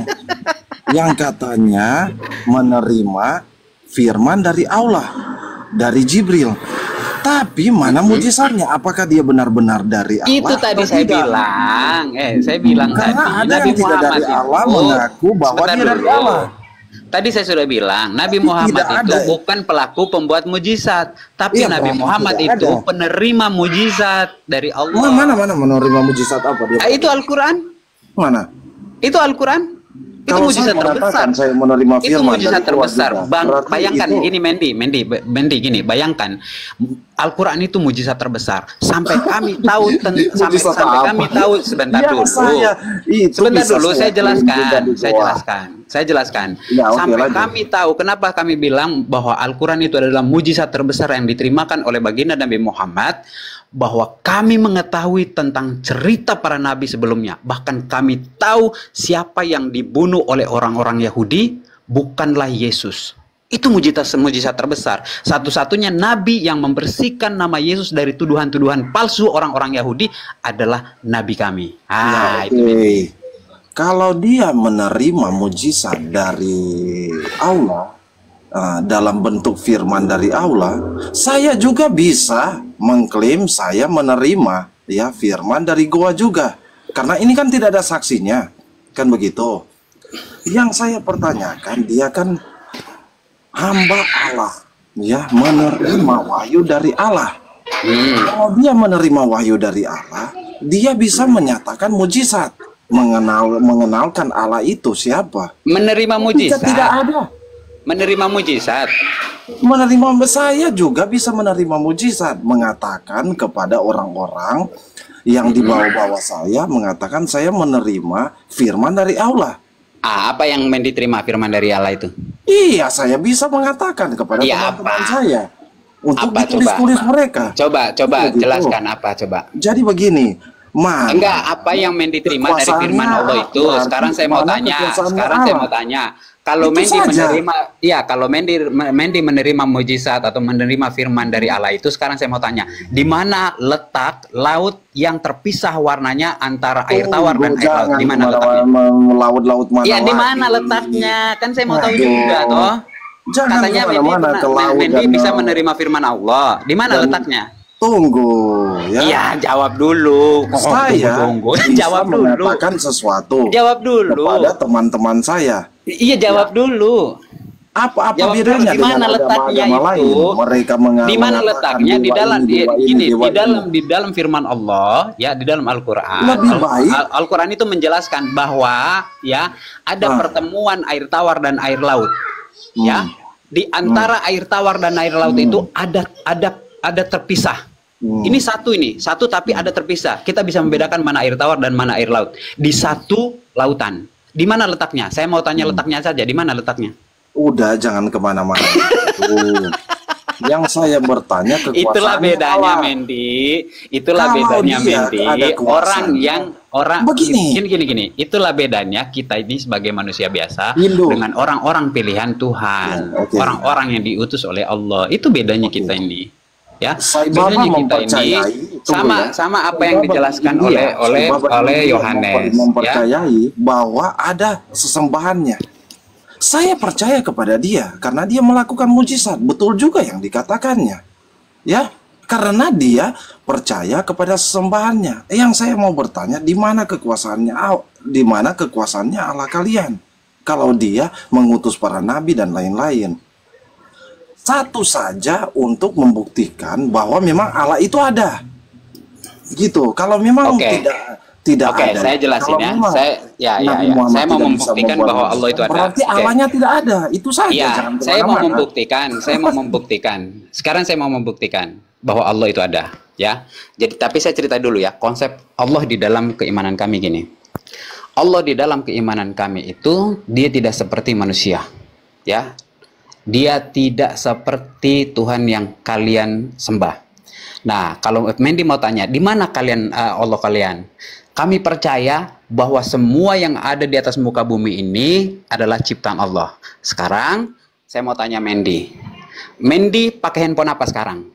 yang katanya menerima firman dari Allah, dari Jibril. Tapi mana mujizatnya? Apakah dia benar-benar dari Allah? Itu tadi atau saya tidak? bilang. Saya bilang Karena tadi ada Nabi yang tidak Muhammad dari Allah itu mengaku bahwa sebentar dia dari dulu. Allah. Tadi saya sudah bilang, Nabi Tapi Muhammad tidak itu ada. bukan pelaku pembuat mujizat, tapi Iya, Nabi berarti Muhammad tidak itu ada. penerima mujizat dari Allah. Mana menerima mujizat apa dia? Itu Al-Quran. Mana? Itu Al-Quran. Itu Kalau mujizat saya terbesar. mengatakan saya menerima Itu firman mujizat dari Allah terbesar. juga, Bang, berarti bayangkan itu- gini, Mendy, gini, bayangkan Al-Quran itu mujizat terbesar. Sampai kami tahu sampai Mujizat sampai apa? kami tahu sebentar Ya, dulu. itu Sebentar bisa dulu saya saya jelaskan. tunjukkan di Saya jelaskan. Ya, oke, Sampai lanjut. kami tahu kenapa kami bilang bahwa Al-Quran itu adalah mujizat terbesar yang diterimakan oleh baginda Nabi Muhammad, bahwa kami mengetahui tentang cerita para nabi sebelumnya. Bahkan kami tahu siapa yang dibunuh oleh orang-orang Yahudi bukanlah Yesus. Itu mujizat terbesar. Satu-satunya nabi yang membersihkan nama Yesus dari tuduhan-tuduhan palsu orang-orang Yahudi adalah nabi kami. Ya, Itu. oke. Kalau dia menerima mujizat dari Allah dalam bentuk firman dari Allah, saya juga bisa mengklaim saya menerima ya firman dari gua juga. Karena ini kan tidak ada saksinya. Kan begitu. Yang saya pertanyakan, dia kan hamba Allah, ya, menerima wahyu dari Allah. Kalau dia menerima wahyu dari Allah, dia bisa menyatakan mujizat, mengenalkan Allah itu siapa. Menerima mujizat. Tidak ada. Menerima mujizat. Menerima, saya juga bisa menerima mujizat, mengatakan kepada orang-orang yang di bawah-bawah saya, mengatakan saya menerima firman dari Allah. Apa yang diterima firman dari Allah itu? Iya, saya bisa mengatakan kepada Iya, teman-teman apa? saya untuk Apa, ditulis-tulis mereka. Coba Begitu. jelaskan apa coba. Jadi begini, Enggak, apa yang diterima dari firman Allah itu? berarti Sekarang saya mau mana tanya. kekuasaannya Sekarang saya Allah? mau tanya. Kalau Itu Mendy saja. menerima, iya, kalau Mendy menerima mujizat atau menerima firman dari Allah itu, sekarang saya mau tanya, di mana letak laut yang terpisah warnanya antara air tawar dan air laut? Di mana letaknya? Laut-laut mana? Iya, di mana letaknya? Kan saya mau tahu Aduh. juga, toh. Jangan Katanya kemana-mana ke laut Mendy dan bisa menerima firman Allah. Di mana letaknya? Tunggu ya. Iya, jawab dulu. Saya tunggu. bisa Jawab dulu. mengatakan sesuatu Jawab dulu. kepada teman-teman saya. Iya, jawab dulu. Apa Jawab bedanya dulu, di mana dengan letaknya agama-agama itu? lain? Mereka Di mana letaknya? Di dalam ini. di dalam firman Allah, ya, di dalam Al-Qur'an. Lebih baik. Al-Qur'an itu menjelaskan bahwa ya ada pertemuan air tawar dan air laut. Ya. Di antara air tawar dan air laut itu ada terpisah. Ini satu tapi ada terpisah. Kita bisa membedakan mana air tawar dan mana air laut di satu lautan. Di mana letaknya? Saya mau tanya letaknya saja. Di mana letaknya? Udah, jangan kemana-mana. Yang saya bertanya kekuasaan Itulah bedanya, Allah. Mendy. Itulah Kalau bedanya, dia Mendy. ada Orang begini. Gini. Itulah bedanya kita ini sebagai manusia biasa Hindu. dengan orang-orang pilihan Tuhan, Ya, oke. orang-orang yang diutus oleh Allah. Itu bedanya kita ini. Ya, Saya bedanya Bapak kita ini mempercayai, tunggu ya. sama apa yang Bapak dijelaskan India, oleh Yohanes. Ya. mempercayai bahwa ada sesembahannya. Saya percaya kepada dia karena dia melakukan mujizat. Betul juga yang dikatakannya. Ya, karena dia percaya kepada sesembahannya. Yang saya mau bertanya, di mana kekuasaannya? Di mana kekuasaannya Allah kalian? Kalau dia mengutus para nabi dan lain-lain. Satu saja untuk membuktikan bahwa memang Allah itu ada. Gitu. Kalau memang tidak Oke, ada. saya jelasin ya. Memang Nabi Muhammad Saya mau tidak bisa membuktikan membuat bahwa mujizat, Allah itu ada. berarti Oke. Allahnya tidak ada. Itu saja. Iya, Jangan saya mau kemana-mana. membuktikan. Sekarang saya mau membuktikan bahwa Allah itu ada, ya. Jadi tapi saya cerita dulu ya, konsep Allah di dalam keimanan kami gini. Allah di dalam keimanan kami itu dia tidak seperti manusia, ya. Dia tidak seperti Tuhan yang kalian sembah. Nah, kalau Mendy mau tanya, di mana kalian Allah kalian? Kami percaya bahwa semua yang ada di atas muka bumi ini adalah ciptaan Allah. Sekarang saya mau tanya Mendy. Mendy pakai handphone apa sekarang?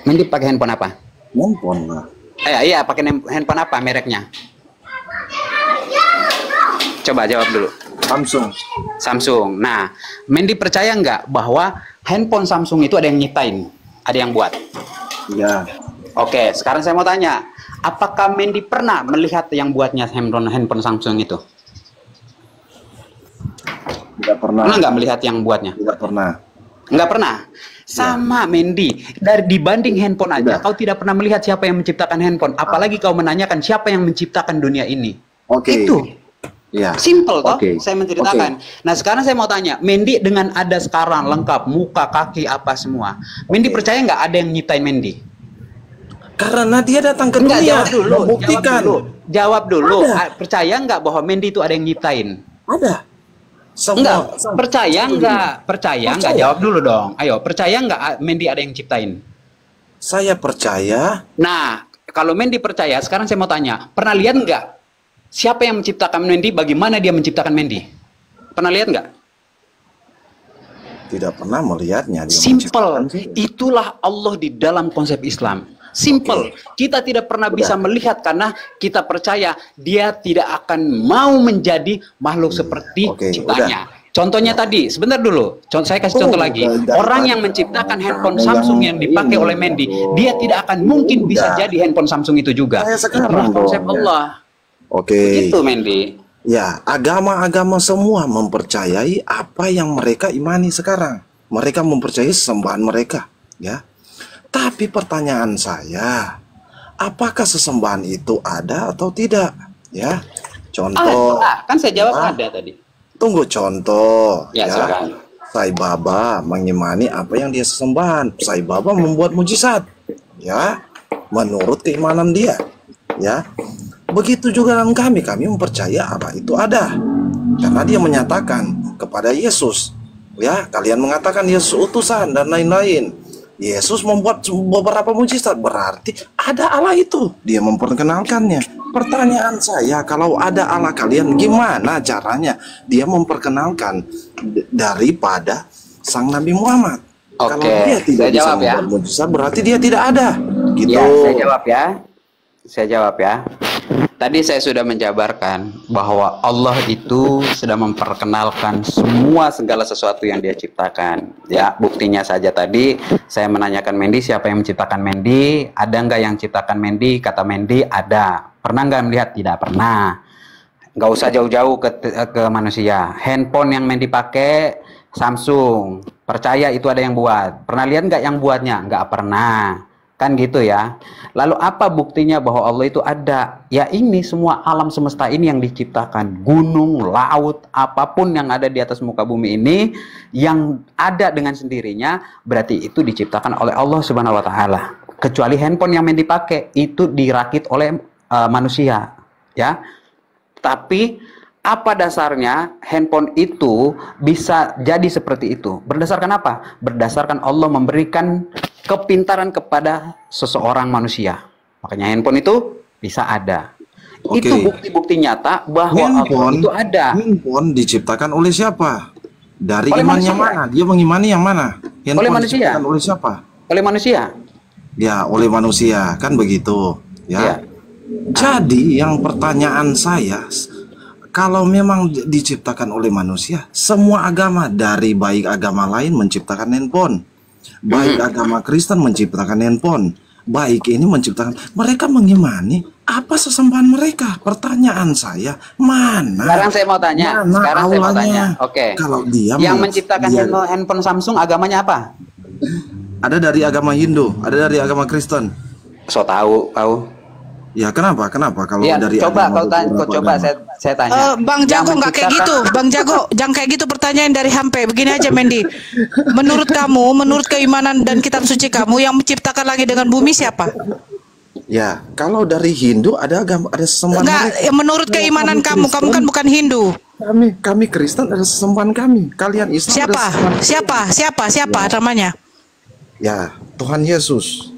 Mendy pakai handphone apa? Handphone lah. Iya, pakai handphone apa mereknya? Coba jawab dulu. Samsung. Nah, Mendy percaya nggak bahwa handphone Samsung itu ada yang nyiptain, ada yang buat? Iya. Oke, sekarang saya mau tanya, apakah Mendy pernah melihat yang buatnya handphone Samsung itu? Tidak pernah. Pernah nggak melihat yang buatnya? Tidak pernah. Nggak pernah. Sama Mendy, dari dibanding handphone aja, kau tidak pernah melihat siapa yang menciptakan handphone. Apalagi kau menanyakan siapa yang menciptakan dunia ini. Oke. Itu. Ya. Simple toh, Oke. saya menceritakan. Nah sekarang saya mau tanya, Mendy dengan ada sekarang lengkap muka, kaki, apa semua. Mendy percaya nggak ada yang nyiptain Mendy? Karena dia datang ke Enggak, dunia. jawab dulu. Membuktikan. Jawab dulu. Ada. Percaya nggak bahwa Mendy itu ada yang nyiptain? Ada. Enggak, percaya nggak? Percaya nggak? Jawab dulu dong. Ayo, percaya nggak Mendy ada yang ciptain? Saya percaya. Nah, kalau Mendy percaya, sekarang saya mau tanya, pernah lihat nggak siapa yang menciptakan Mendy? Bagaimana dia menciptakan Mendy? Pernah lihat nggak? Tidak pernah melihatnya. Dia Simple. Itulah Allah di dalam konsep Islam. Simple. Kita tidak pernah bisa melihat karena kita percaya dia tidak akan mau menjadi makhluk seperti ciptanya. Contohnya tadi, sebentar dulu. Saya kasih contoh lagi. Orang yang menciptakan handphone Samsung yang dipakai oleh Mendy, dia tidak akan mungkin bisa jadi handphone Samsung itu juga. Itulah konsep Allah. Oke. Itu Mendy. Ya, agama-agama semua mempercayai apa yang mereka imani sekarang. Mereka mempercayai sesembahan mereka, ya. Tapi pertanyaan saya, apakah sesembahan itu ada atau tidak? Ya, contoh. Kan saya jawab ada tadi. Tunggu contoh. Ya, silakan. Sai Baba mengimani apa yang dia sesembahan. Sai Baba membuat mujizat, ya, menurut keimanan dia, ya. Begitu juga dengan kami mempercaya Allah itu ada. Karena dia menyatakan kepada Yesus, ya, kalian mengatakan Yesus utusan dan lain-lain. Yesus membuat beberapa mujizat, berarti ada Allah itu. Dia memperkenalkannya. Pertanyaan saya, kalau ada Allah kalian, gimana caranya dia memperkenalkan daripada Sang Nabi Muhammad? Kalau dia tidak bisa membuat mujizat, berarti dia tidak ada. Gitu. Ya, saya jawab ya. Tadi saya sudah menjabarkan bahwa Allah itu sudah memperkenalkan semua segala sesuatu yang Dia ciptakan. Ya, buktinya saja tadi saya menanyakan Mendy, siapa yang menciptakan Mendy? Ada nggak yang ciptakan Mendy? Kata Mendy ada. Pernah nggak melihat? Tidak pernah. Nggak usah jauh-jauh ke manusia. Handphone yang Mendy pakai Samsung. Percaya itu ada yang buat. Pernah lihat nggak yang buatnya? Nggak pernah. Kan gitu ya. Lalu apa buktinya bahwa Allah itu ada? Ya ini semua alam semesta ini yang diciptakan. Gunung, laut, apapun yang ada di atas muka bumi ini yang ada dengan sendirinya, berarti itu diciptakan oleh Allah Subhanahu wa taala. Kecuali handphone yang dipakai itu dirakit oleh manusia, ya. Tapi apa dasarnya handphone itu bisa jadi seperti itu? Berdasarkan apa? Berdasarkan Allah memberikan kepintaran kepada seseorang manusia. Makanya handphone itu bisa ada. Oke. Itu bukti-bukti nyata bahwa Allah itu ada. Handphone diciptakan oleh siapa? Dari Oleh iman yang manusia. mana? Dia mengimani yang mana? Handphone Oleh manusia. diciptakan oleh siapa? Oleh manusia. Ya, oleh manusia. Kan begitu. Ya. Jadi yang pertanyaan saya, kalau memang diciptakan oleh manusia, semua agama dari baik agama lain menciptakan handphone, baik agama Kristen menciptakan handphone, baik ini menciptakan, mereka mengimani apa sesembahan mereka? Pertanyaan saya, mana? Sekarang saya mau tanya. Mana Sekarang saya mau aulanya? tanya. Oke. Kalau dia yang menciptakan handphone Samsung agamanya apa? Ada dari agama Hindu, ada dari agama Kristen. So tahu kau? Ya kenapa? Kenapa kalau Ya, dari coba agama kau tanya, beberapa coba agama? saya tanya. Bang Jago nggak kayak gitu, Bang Jago, jangan kayak gitu pertanyaan dari Hampe. Begini aja Mendy, menurut kamu, menurut keimanan dan kitab suci kamu, yang menciptakan langit dengan bumi siapa? Ya, kalau dari Hindu ada agama, ada sesembahan Enggak, mereka. menurut keimanan kamu, kamu kan bukan Hindu. Kami Kristen ada sesembahan kami. Kalian Islam Siapa? ada sesembahan. Siapa namanya? Ya, Tuhan Yesus.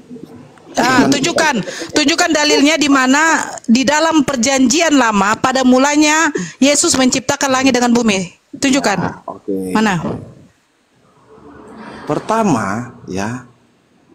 Tunjukkan dalilnya di mana di dalam perjanjian lama pada mulanya Yesus menciptakan langit dengan bumi. Tunjukkan. Oke. Mana? Pertama, ya,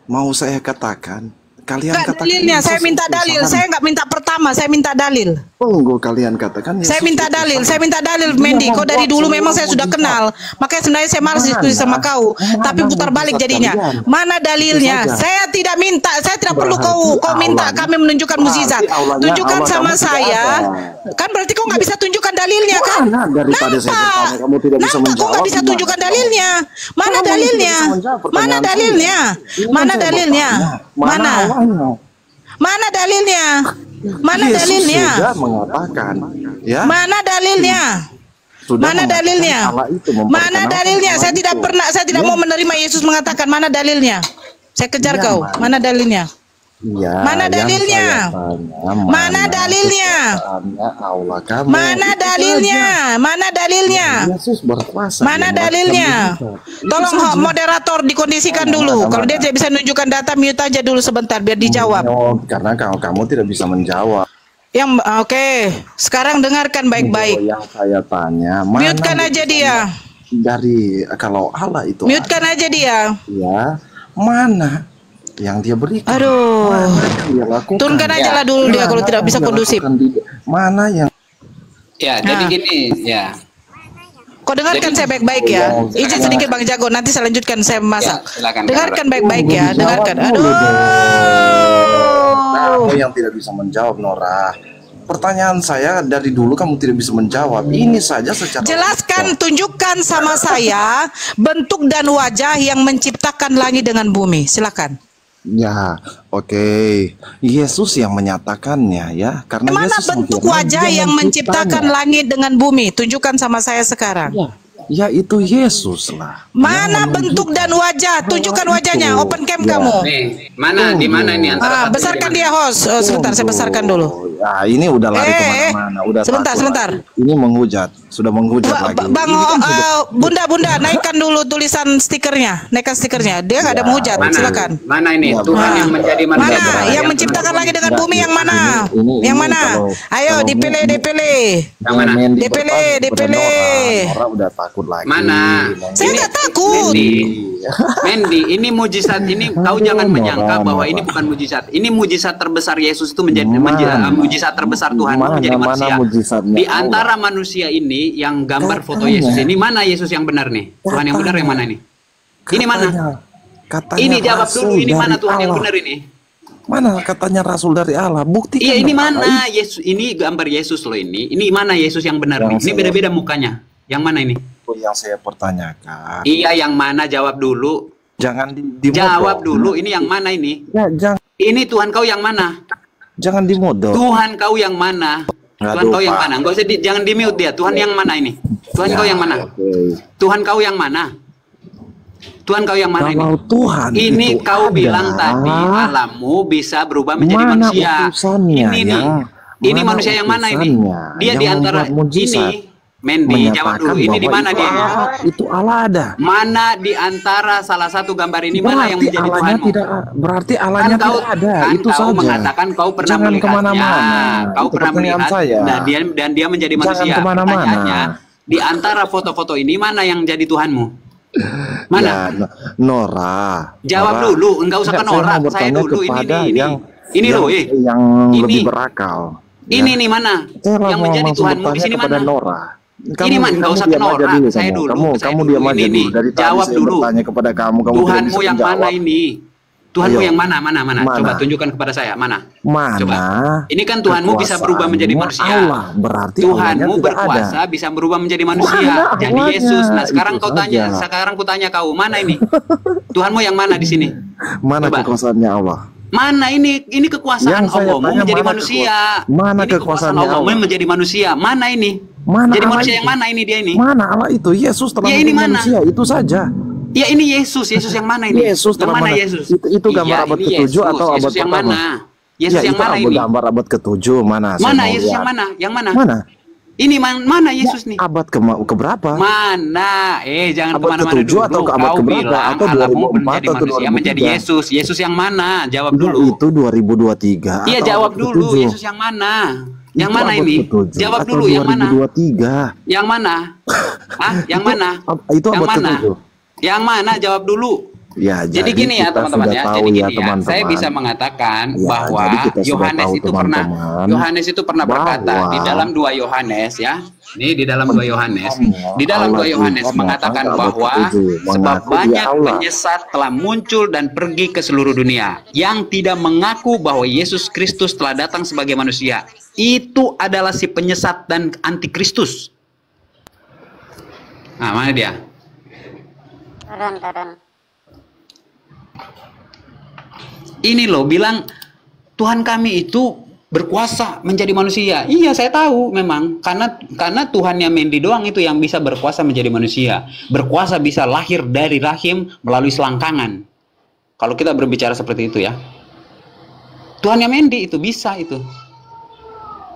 mau saya katakan, kalian Enggak, katakan dalilnya, saya Yesus minta itu dalil. Tuhan. Saya nggak minta pertama, saya minta dalil. Tunggu, kalian katakan Yesus Saya minta itu dalil, Tuhan. saya minta dalil, Dia Mendy. Kau dari membuat dulu semua memang saya sudah mujizat. kenal. Makanya sebenarnya saya malas diskusi sama kau. Tapi putar balik mujizat jadinya. kalian? Mana dalilnya? Itu saja. Saya tidak minta, saya tidak perlu Berarti kau minta aulanya- kami menunjukkan mukjizat. aulanya Tunjukkan Allah sama kamu tidak saya. ada. Kan berarti kau nggak bisa tunjukkan dalilnya kan? Mana daripada saya bertanya kamu tidak bisa Kau menjawab? nggak bisa gimana? tunjukkan dalilnya. Mana Kamu dalilnya? tidak bisa menjawab Mana pertanyaan dalilnya? saya. Ini kan Mana saya dalilnya? bertanya. Mana Mana? aulanya? Mana dalilnya? Mana Yesus dalilnya? sudah mengatakan, ya. Mana dalilnya? Sudah Mana mengatakan dalilnya? Allah itu Mana memperkenalkan dalilnya? Allah Saya tidak itu. pernah, saya tidak Ya. mau menerima Yesus mengatakan mana dalilnya. Saya kejar Ya, kau. Mana dalilnya? Ya, Mana yang dalilnya? saya tanya, Mana dalilnya? kesukaannya Allah kamu? Mana Itu dalilnya? Mana dalilnya? saja. Yesus berkuasa. Mana dia dalilnya? melakukan mujizat. Itu Tolong saja. moderator dikondisikan Mana, dulu. mana, Kalau dia mana. tidak bisa menunjukkan data, mute aja dulu sebentar biar dijawab. Oh, karena kamu tidak bisa menjawab. Oke, sekarang dengarkan baik-baik. Yang saya tanya, mana Mute-kan aja dia. dari kalau Allah itu Mute-kan aja dia. ya, mana yang dia berikan? Aduh. Mana yang dia lakukan? Turunkan aja lah dulu dia kalau tidak bisa yang dia kondusif. lakukan mana yang Ya, jadi gini, ya. Kau dengarkan saya baik-baik ya. Izin sedikit Bang Jago, nanti saya lanjutkan saya masak. silakan, Dengarkan baik-baik ya, dengarkan. Kamu yang tidak bisa menjawab, Nora. Pertanyaan saya dari dulu kamu tidak bisa menjawab. Ini saja secara Jelaskan, tunjukkan sama saya bentuk dan wajah yang menciptakan langit dengan bumi. Silakan. Ya, oke. Yesus yang menyatakannya ya, karena Mana Yesus bentuk berfirman, wajah dia yang menciptakan menciptanya. langit dengan bumi? Tunjukkan sama saya sekarang. Ya itu Yesus lah. Mana bentuk dan wajah? Tunjukkan wajahnya. Open cam kamu. Nih, mana di mana ini antara satu Besarkan di dia host. Sebentar, saya besarkan dulu. Ya ini udah lari kemana-mana. Udah sebentar, takut sebentar. lagi. Ini menghujat. sudah menghujat lagi. Bang, Bunda, naikkan dulu tulisan stikernya, naikkan stikernya. Dia nggak ada menghujat. Silakan. Mana ini Tuhan yang menjadi manusia? Mana yang menciptakan langit dengan bumi yang mana? Yang mana? Ayo dipilih. Yang mana? Dipilih. Orang udah takut lagi. Mana? Saya nggak takut. Mendy, ini mujizat ini kau jangan menyangka bahwa ini bukan mujizat. Ini mujizat terbesar Yesus itu menjadi mujizat terbesar Tuhan menjadi manusia. Di antara manusia ini yang gambar foto Yesus ini, mana Yesus yang benar nih? Tuhan yang benar yang mana nih? Ini mana? Ini jawab dulu, ini mana Tuhan yang benar ini? Mana katanya Rasul dari Allah? Buktikan. Iya, ini mana Yesus? Ini gambar Yesus loh ini. Ini mana Yesus yang benar nih? Ini beda-beda mukanya. Yang mana ini? Yang saya pertanyakan. Iya, yang mana? Jawab dulu. Jangan jawab dulu. Ini yang mana ini? Ya, jangan. Ini Tuhan kau yang mana? Jangan dimodal. Tuhan kau yang mana? Tuhan kau yang mana? Enggak usah jangan di mute dia. Tuhan yang mana ini? Tuhan kau yang mana? Tuhan kau yang mana? Tuhan kau yang mana ini? Tuhan ini kau bilang tadi alammu bisa berubah menjadi manusia. Ini manusia yang mana ini? Dia di antara ini. Mendy, jawab dulu. Ini di mana dia? Itu Allah ada. Mana di antara salah satu gambar ini mana yang menjadi Tuhanmu? Berarti Allahnya tidak ada. Itu kau saja. mengatakan kau pernah melihatnya. Kau pernah melihat dan dia menjadi manusia. Pertanyaannya, di antara foto-foto ini mana yang jadi Tuhanmu? Mana? Nora. Jawab dulu. Enggak usah ke Nora. Saya dulu ini loh. Yang lebih berakal. Ini nih mana? Yang menjadi Tuhanmu di sini mana? Ini mah enggak usah ke Nora. Saya dulu. Kamu diam aja dulu. Dari jawab dulu. Tanya kepada kamu Tuhanmu yang mana ini? Tuhanmu yang mana? Coba tunjukkan kepada saya. Mana? Coba. Ini kan Tuhanmu bisa berubah menjadi manusia. Allah, berarti Tuhanmu berkuasa bisa berubah menjadi manusia. Jadi Yesus. Nah, sekarang kau tanya. Sekarang ku tanya kau, mana ini? Tuhanmu yang mana di sini? Mana kekuasaannya Allah? Mana ini kekuasaan Allahmu menjadi manusia. Mana kekuasaan Allahmu menjadi manusia? Mana ini? Mana jadi manusia yang mana ini dia ini? Mana Allah itu? Yesus telah menjadi manusia, itu saja. Ya ini Yesus yang mana ini? Yesus yang mana Yesus? Itu gambar abad ke-7 atau abad yang pertama? Mana? Yesus yang mana ini? Gambar abad ke-7 mana? Mana Yesus yang mana? Yang mana? Mana? Ini mana Yesus nih? Abad ke berapa? Mana? Jangan kemana-mana dulu. Atau ke abad ke berapa? Atau 2004 atau 2003? Menjadi Yesus. Yesus yang mana? Jawab dulu. Itu 2023. Iya, jawab dulu. Yesus yang mana? Yang mana ini? Jawab dulu. Yang mana? 2023. Yang mana? Yang mana? Itu abad ke-7. Yang mana? Jawab dulu. Ya, jadi gini ya teman-teman ya. Jadi gini ya, saya bisa mengatakan bahwa Yohanes itu pernah berkata di dalam 2 Yohanes ya. Ini di dalam 2 Yohanes. Di dalam 2 Yohanes mengatakan bahwa sebab banyak penyesat telah muncul dan pergi ke seluruh dunia yang tidak mengaku bahwa Yesus Kristus telah datang sebagai manusia. Itu adalah si penyesat dan antikristus. Nah, mana dia? Turun. Ini loh bilang Tuhan kami itu berkuasa menjadi manusia. Iya, saya tahu memang karena Tuhannya Mendy doang itu yang bisa berkuasa menjadi manusia. Berkuasa bisa lahir dari rahim melalui selangkangan. Kalau kita berbicara seperti itu ya. Tuhannya Mendy itu bisa itu.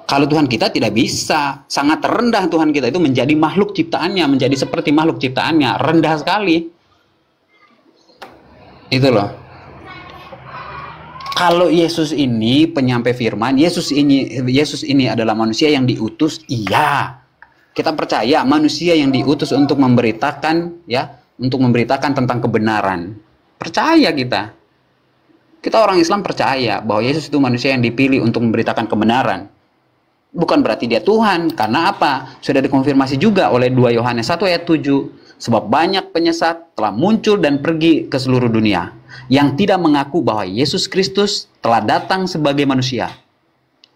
Kalau Tuhan kita tidak bisa. Sangat rendah Tuhan kita itu menjadi makhluk ciptaannya, menjadi seperti makhluk ciptaannya, rendah sekali. Itu loh. Kalau Yesus ini penyampai firman, Yesus ini adalah manusia yang diutus, iya. Kita percaya manusia yang diutus untuk memberitakan tentang kebenaran. Percaya kita. Kita orang Islam percaya bahwa Yesus itu manusia yang dipilih untuk memberitakan kebenaran. Bukan berarti dia Tuhan, karena apa? Sudah dikonfirmasi juga oleh 2 Yohanes 1 ayat 7. Sebab banyak penyesat telah muncul dan pergi ke seluruh dunia yang tidak mengaku bahwa Yesus Kristus telah datang sebagai manusia.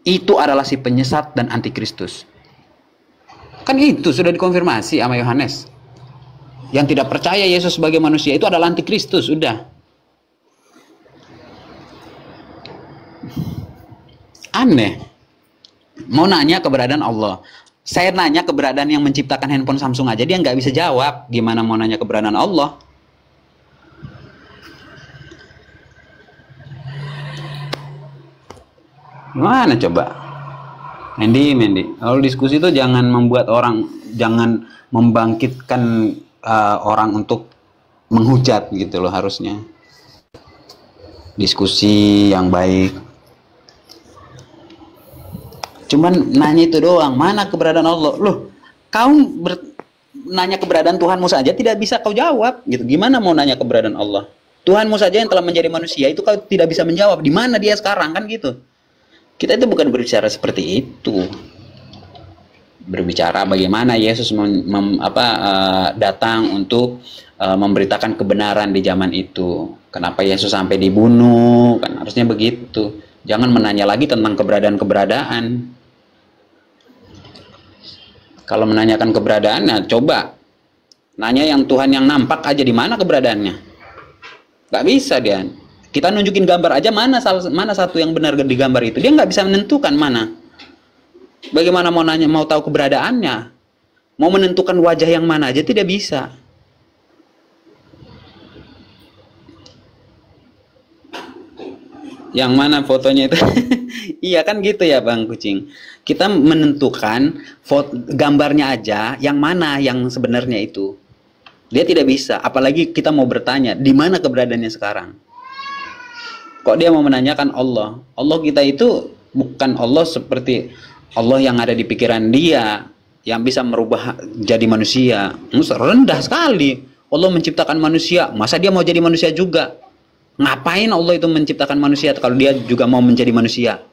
Itu adalah si penyesat dan antikristus. Kan itu sudah dikonfirmasi sama Yohanes. Yang tidak percaya Yesus sebagai manusia itu adalah antikristus, sudah. Aneh. Mau nanya keberadaan Allah. Saya nanya keberadaan yang menciptakan handphone Samsung aja, dia nggak bisa jawab. Gimana mau nanya keberadaan Allah? Gimana coba? Mendi. Kalau diskusi itu jangan membuat orang, jangan membangkitkan orang untuk menghujat gitu loh, harusnya. Diskusi yang baik. Cuman nanya itu doang, mana keberadaan Allah? Loh, kau nanya keberadaan Tuhanmu saja tidak bisa kau jawab gitu. Gimana mau nanya keberadaan Allah? Tuhanmu saja yang telah menjadi manusia itu kau tidak bisa menjawab. Di mana dia sekarang, kan gitu. Kita itu bukan berbicara seperti itu. Berbicara bagaimana Yesus datang untuk memberitakan kebenaran di zaman itu. Kenapa Yesus sampai dibunuh? Kan harusnya begitu. Jangan menanya lagi tentang keberadaan. Kalau menanyakan keberadaannya, coba nanya yang Tuhan yang nampak aja, di mana keberadaannya. Gak bisa dia. Kita nunjukin gambar aja, mana satu yang benar di gambar itu. Dia nggak bisa menentukan mana. Bagaimana mau nanya, mau tahu keberadaannya? Mau menentukan wajah yang mana aja tidak bisa. Yang mana fotonya itu? Iya kan gitu ya Bang Kucing. Kita menentukan gambarnya aja, yang mana yang sebenarnya itu. Dia tidak bisa. Apalagi kita mau bertanya, di mana keberadaannya sekarang? Kok dia mau menanyakan Allah? Allah kita itu bukan Allah seperti Allah yang ada di pikiran dia, yang bisa merubah jadi manusia. Rendah sekali. Allah menciptakan manusia, masa dia mau jadi manusia juga? Ngapain Allah itu menciptakan manusia kalau dia juga mau menjadi manusia?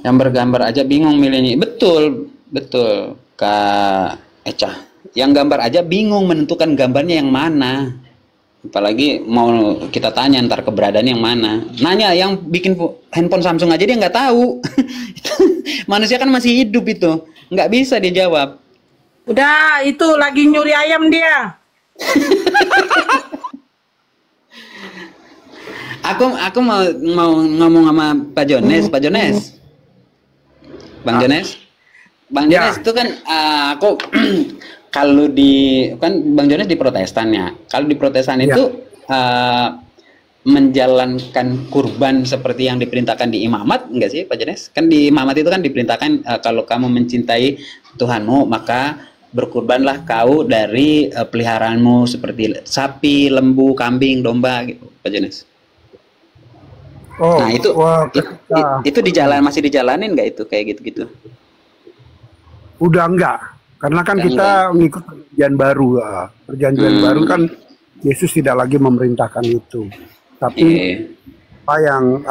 Yang bergambar aja bingung milihnya. Betul Kak Eca. Yang gambar aja bingung menentukan gambarnya yang mana. Apalagi mau kita tanya ntar keberadaan yang mana. Nanya yang bikin handphone Samsung aja dia nggak tahu. Manusia kan masih hidup itu, nggak bisa dia jawab. Udah, itu lagi nyuri ayam dia. Aku mau ngomong sama Pak Jones. Bang Jones itu kan aku kalau Bang Jones di Protestan ya. Kalau di Protestan itu menjalankan kurban seperti yang diperintahkan di imamat, enggak sih Pak Jones? Kan di imamat itu kan diperintahkan kalau kamu mencintai Tuhanmu maka berkurbanlah kau dari peliharaanmu seperti sapi, lembu, kambing, domba gitu Pak Jones. Nah itu masih dijalanin nggak itu kayak gitu-gitu? Udah enggak. Karena kan kita mengikut perjanjian baru. Perjanjian baru kan Yesus tidak lagi memerintahkan itu. Tapi apa yang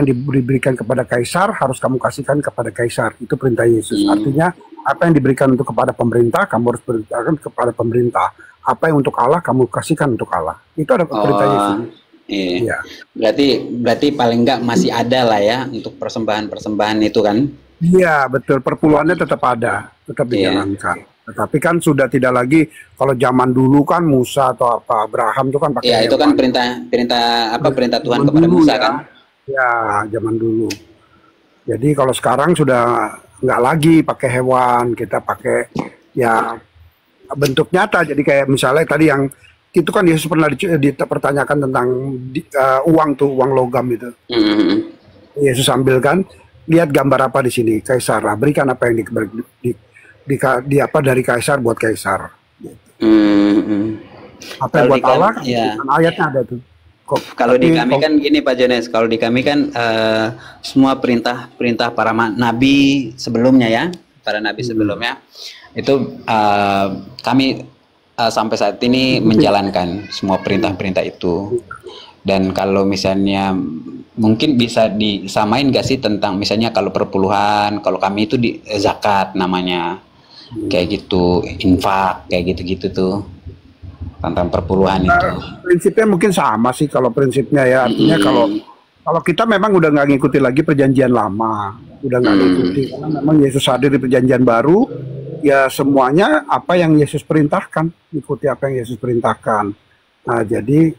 diberikan kepada kaisar harus kamu kasihkan kepada kaisar. Itu perintah Yesus. Artinya apa yang diberikan untuk kepada pemerintah kamu harus berikan kepada pemerintah. Apa yang untuk Allah kamu kasihkan untuk Allah. Itu ada perintah Yesus. Iya. Berarti paling enggak masih ada lah ya untuk persembahan itu kan? Iya betul, perpuluhannya tetap ada, tetap dijalankan. Tetapi kan sudah tidak lagi kalau zaman dulu kan Musa atau apa Abraham itu kan pakai. Iya itu kan perintah Tuhan kepada Musa kan? Ya zaman dulu. Jadi kalau sekarang sudah nggak lagi pakai hewan, kita pakai ya bentuk nyata. Jadi kayak misalnya tadi yang itu kan Yesus pernah dipertanyakan tentang uang logam itu. Yesus ambilkan. Lihat gambar apa di sini, kaisar. Berikan apa yang dari kaisar buat kaisar. Apa yang buat Allah? Ayatnya ada tuh. Kalau di kami kan gini Pak Jones, kalau di kami kan semua perintah para nabi sebelumnya ya, para nabi sebelumnya itu kami sampai saat ini menjalankan semua perintah-perintah itu. Dan kalau misalnya mungkin bisa disamain gak sih tentang misalnya kalau perpuluhan, kalau kami itu di zakat namanya kayak gitu, infak kayak gitu-gitu tuh tentang perpuluhan itu. Prinsipnya mungkin sama sih kalau prinsipnya ya, artinya kalau kita memang udah nggak ngikuti lagi perjanjian lama, udah nggak ngikuti karena memang Yesus hadir di perjanjian baru, ya semuanya apa yang Yesus perintahkan, ikuti apa yang Yesus perintahkan. Nah jadi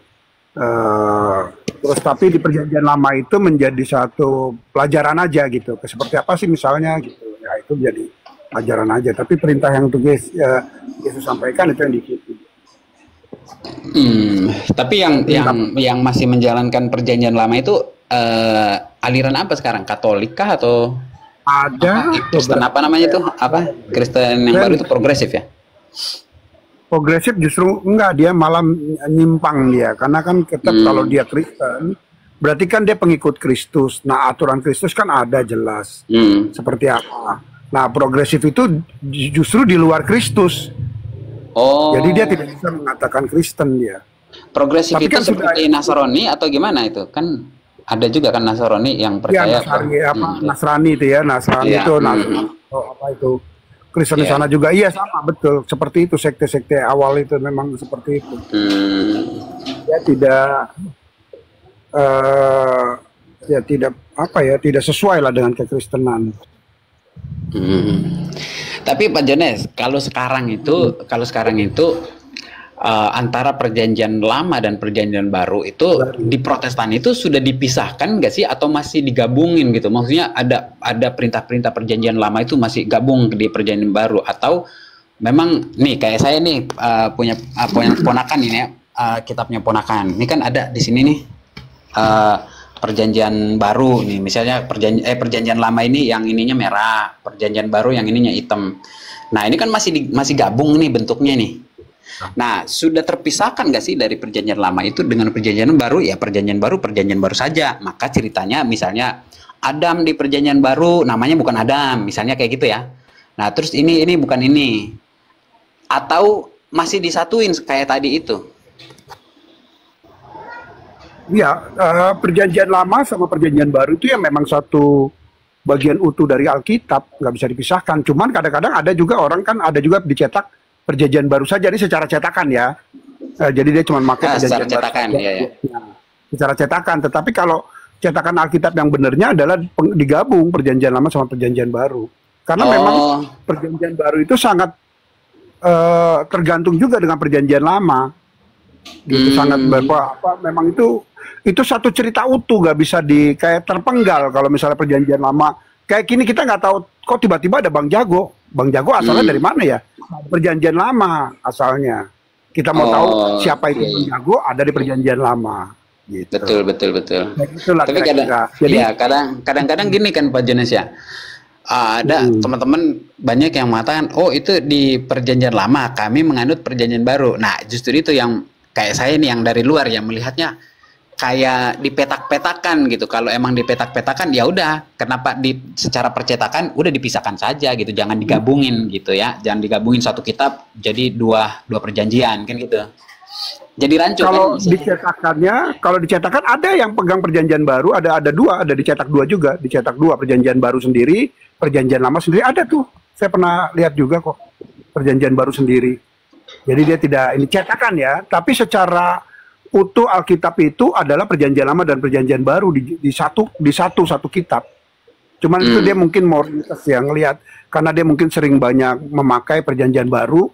terus tapi di perjanjian lama itu menjadi satu pelajaran aja gitu, seperti apa sih misalnya gitu, ya itu jadi pelajaran aja. Tapi perintah yang untuk Yesus sampaikan itu yang diikuti. Tapi yang masih menjalankan perjanjian lama itu aliran apa sekarang? Katolik kah atau ada Kristen apa namanya itu? Apa? Kristen yang baru itu progresif ya? Progresif justru enggak, dia malah nyimpang dia, karena kan tetap kalau dia Kristen berarti kan dia pengikut Kristus. Nah, aturan Kristus kan ada jelas seperti apa. Nah, progresif itu justru di luar Kristus. Jadi dia tidak bisa mengatakan Kristen dia. Progresif tapi itu kan seperti Nasrani atau gimana itu? Kan ada juga kan Nasrani yang percaya Nasrani itu ya, Nasrani itu apa itu? Kristen di sana juga, iya sama, betul. Seperti itu, sekte-sekte awal itu memang seperti itu. Ya tidak sesuai lah dengan kekristenan. Tapi Pak Jones, kalau sekarang itu antara perjanjian lama dan perjanjian baru itu di Protestan itu sudah dipisahkan nggak sih, atau masih digabungin gitu? Maksudnya ada perintah-perintah perjanjian lama itu masih gabung di perjanjian baru, atau memang nih kayak saya nih punya ponakan ini ya, kitabnya ponakan. Ini kan ada di sini nih perjanjian baru nih, misalnya perjanjian lama ini yang ininya merah, perjanjian baru yang ininya hitam. Nah, ini kan masih gabung nih bentuknya nih. Nah, sudah terpisahkan nggak sih dari perjanjian lama itu dengan perjanjian baru? Ya perjanjian baru saja. Maka ceritanya misalnya Adam di perjanjian baru namanya bukan Adam, misalnya kayak gitu ya. Nah, terus ini bukan ini. Atau masih disatuin kayak tadi itu? Ya, perjanjian lama sama perjanjian baru itu ya memang satu bagian utuh dari Alkitab, nggak bisa dipisahkan. Cuman kadang-kadang ada juga orang kan ada juga dicetak perjanjian baru saja, ini secara cetakan ya. Jadi dia cuma pakai perjanjian secara cetakan, baru. iya. Secara cetakan. Tetapi kalau cetakan Alkitab yang benarnya adalah digabung perjanjian lama sama perjanjian baru. Karena memang perjanjian baru itu sangat tergantung juga dengan perjanjian lama. Gitu, sangat memang itu satu cerita utuh, nggak bisa kayak terpenggal. Kalau misalnya perjanjian lama kayak gini, kita nggak tahu kok tiba-tiba ada Bang Jago asalnya dari mana ya? Perjanjian lama asalnya. Kita mau tahu siapa itu Bang Jago, ada di perjanjian lama. Gitu. Betul. Nah, itulah tapi kadang-kadang gini kan Pak Jones ya. Ada teman-teman banyak yang mengatakan, oh itu di perjanjian lama, kami menganut perjanjian baru. Nah, justru itu yang kayak saya nih yang dari luar yang melihatnya kayak dipetak-petakan gitu. Kalau emang dipetak-petakan ya udah, kenapa secara percetakan udah dipisahkan saja gitu, jangan digabungin gitu ya, jangan digabungin satu kitab jadi dua perjanjian kan gitu. Jadi rancu kalau dicetakan ada yang pegang perjanjian baru, ada dicetak dua juga, dicetak dua, perjanjian baru sendiri, perjanjian lama sendiri, ada tuh. Saya pernah lihat juga kok perjanjian baru sendiri. Jadi dia tidak ini cetakan ya, tapi secara utuh Alkitab itu adalah perjanjian lama dan perjanjian baru di satu kitab. Cuman itu dia mungkin mau yang lihat, karena dia mungkin sering banyak memakai perjanjian baru,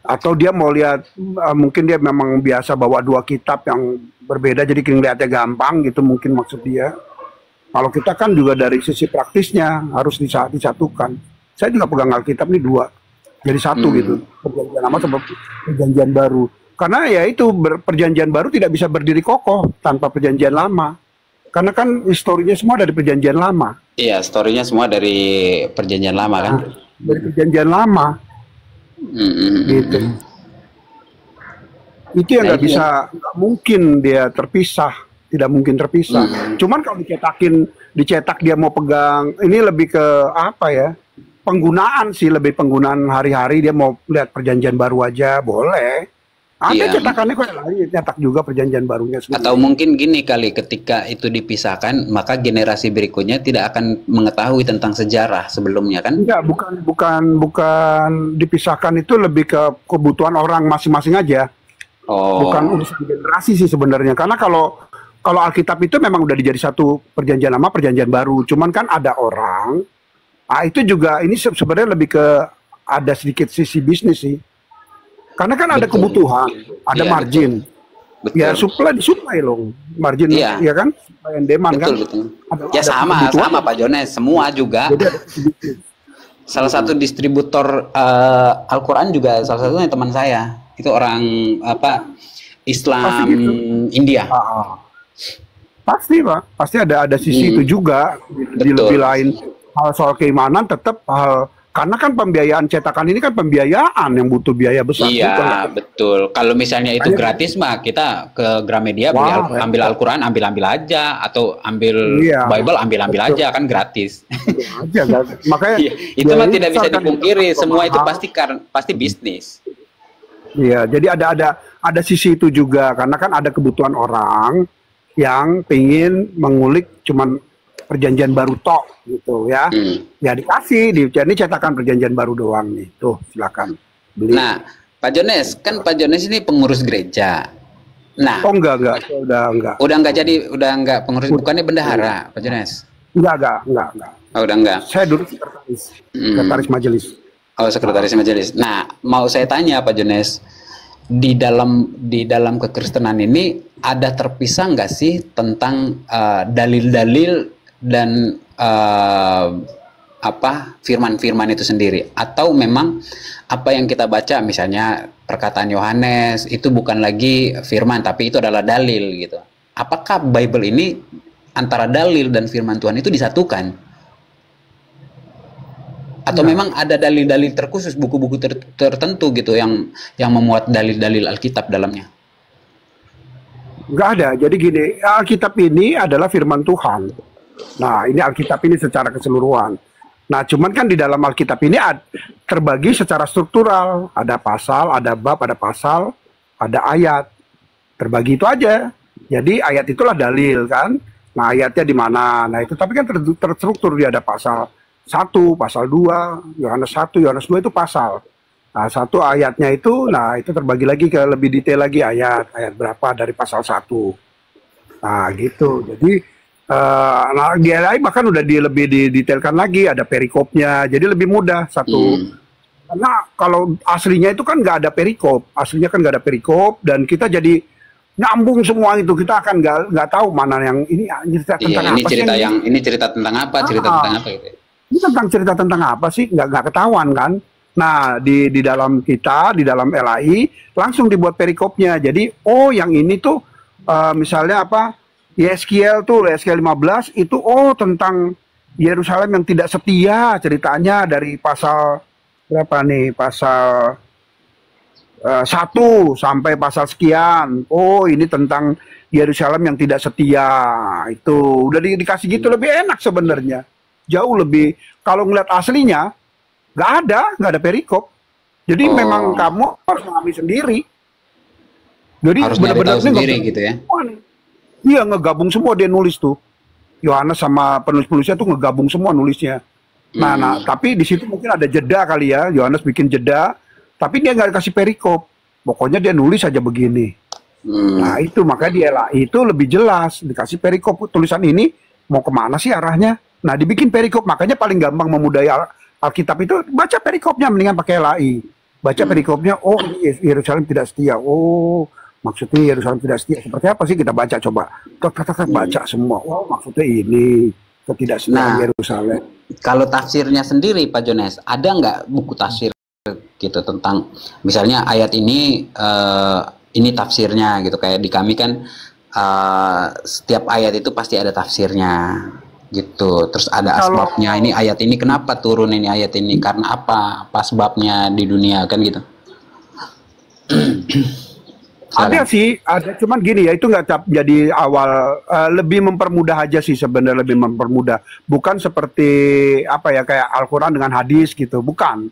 atau dia mau lihat mungkin dia memang biasa bawa dua kitab yang berbeda, jadi ngeliatnya gampang gitu mungkin maksud dia. Kalau kita kan juga dari sisi praktisnya harus disatukan. Saya juga pegang Alkitab ini dua, jadi satu gitu, perjanjian lama sama perjanjian baru. Karena ya itu perjanjian baru tidak bisa berdiri kokoh tanpa perjanjian lama. Karena kan historinya semua dari perjanjian lama. Iya, historinya semua dari perjanjian lama kan. Dari perjanjian lama. Gitu. Itu yang nggak mungkin dia terpisah, tidak mungkin terpisah. Cuman kalau dicetak dia mau pegang, ini lebih ke apa ya? Penggunaan sih, lebih penggunaan hari-hari, dia mau lihat perjanjian baru aja boleh. Ada cetakannya kok lain, cetak juga perjanjian barunya sendiri. Atau mungkin gini kali, ketika itu dipisahkan, maka generasi berikutnya tidak akan mengetahui tentang sejarah sebelumnya kan? Enggak, bukan dipisahkan, itu lebih ke kebutuhan orang masing-masing aja. Bukan urusan generasi sih sebenarnya. Karena kalau Alkitab itu memang udah dijadi satu perjanjian lama, perjanjian baru. Cuman kan ada orang, itu juga ini sebenarnya lebih ke ada sedikit sisi bisnis sih. Karena kan ada kebutuhan, ada margin. Betul. Ya disuplai loh. Margin ya kan? Supply and demand kan. Ya sama Pak Jones, semua juga. Salah satu distributor Al-Qur'an juga salah satunya teman saya. Itu orang Islam gitu. India. Pasti Pak, pasti ada sisi itu juga. Di lebih lain hal soal keimanan tetap hal, karena kan pembiayaan cetakan ini kan pembiayaan yang butuh biaya besar. Iya, betul. Kalau misalnya itu gratis mah kita ke Gramedia ambil Al-Qur'an, ambil aja, atau ambil Bible ambil aja, kan gratis. Makanya itu mah tidak bisa dipungkiri, semua itu pasti bisnis. Iya, jadi ada sisi itu juga, karena kan ada kebutuhan orang yang pingin mengulik cuman perjanjian baru tok gitu ya. Ya dikasih, ini cetakan perjanjian baru doang nih. Tuh, silakan beli. Nah, Pak Jones, kan Pak Jones ini pengurus gereja. Nah, enggak. Udah enggak pengurus, bukannya bendahara, Pak Jones? Enggak. Oh, udah enggak. Saya dulu sekretaris majelis. Oh, sekretaris majelis. Nah, mau saya tanya Pak Jones, di dalam kekristenan ini ada terpisah nggak sih tentang dalil-dalil dan firman-firman itu sendiri, atau memang apa yang kita baca misalnya perkataan Yohanes itu bukan lagi firman tapi itu adalah dalil gitu? Apakah Bible ini antara dalil dan firman Tuhan itu disatukan? Atau memang ada dalil-dalil terkhusus, buku-buku tertentu gitu yang memuat dalil-dalil Alkitab dalamnya? Nggak ada. Jadi gini, Alkitab ini adalah firman Tuhan. Nah, ini Alkitab ini secara keseluruhan. Nah, cuman kan di dalam Alkitab ini terbagi secara struktural. Ada pasal, ada bab, ada pasal, ada ayat. Terbagi itu aja. Jadi ayat itulah dalil kan. Nah, ayatnya di mana? Nah, itu tapi kan terstruktur, dia ada pasal 1, pasal 2, Yohanes 1, Yohanes 2 itu pasal. Nah, satu ayatnya itu, nah itu terbagi lagi ke lebih detail lagi ayat berapa dari pasal 1. Nah, gitu. Jadi nah, di LI bahkan udah lebih didetailkan lagi, ada perikopnya. Jadi lebih mudah Karena kalau aslinya itu kan nggak ada perikop, dan kita jadi nyambung semua itu, kita akan nggak tahu mana yang ini cerita tentang apa sih? Ini cerita tentang apa? Tentang apa gitu? Ini tentang cerita tentang apa sih? Nggak ketahuan kan? Nah, di dalam dalam LAI langsung dibuat perikopnya. Jadi, yang ini tuh misalnya apa? Yeskiel 15 itu tentang Yerusalem yang tidak setia, ceritanya dari pasal berapa nih? Pasal 1 sampai pasal sekian. Ini tentang Yerusalem yang tidak setia. Itu udah dikasih gitu, lebih enak sebenarnya. Jauh lebih, kalau ngeliat aslinya nggak ada perikop. Jadi memang kamu harus mengambil sendiri. Jadi harus benar-benar sendiri gitu ya. Iya, ngegabung semua dia nulis tuh. Yohanes sama penulis-penulisnya tuh ngegabung semua nulisnya. Nah, tapi di situ mungkin ada jeda kali ya. Yohanes bikin jeda, tapi dia nggak kasih perikop. Pokoknya dia nulis aja begini. Nah, itu makanya di LAI itu lebih jelas, dikasih perikop, tulisan ini mau kemana sih arahnya. Nah, dibikin perikop, makanya paling gampang memudahai Alkitab itu baca perikopnya, mendingan pakai LAI. Baca perikopnya, Yerusalem tidak setia. Maksudnya Yerusalem tidak setia. Seperti apa sih, kita baca coba. Baca semua. Maksudnya ini ketidaksetiaan Yerusalem. Kalau tafsirnya sendiri Pak Jones, ada nggak buku tafsir gitu tentang misalnya ayat ini tafsirnya gitu, kayak di kami kan setiap ayat itu pasti ada tafsirnya gitu, terus ada asbabnya, ini ayat ini kenapa turun ini ayat ini, karena apa sebabnya di dunia kan gitu. Ada sih, ada, cuman gini ya, itu nggak jadi awal, lebih mempermudah aja sih sebenarnya, lebih mempermudah, bukan seperti apa ya kayak Al-Quran dengan hadis gitu, bukan.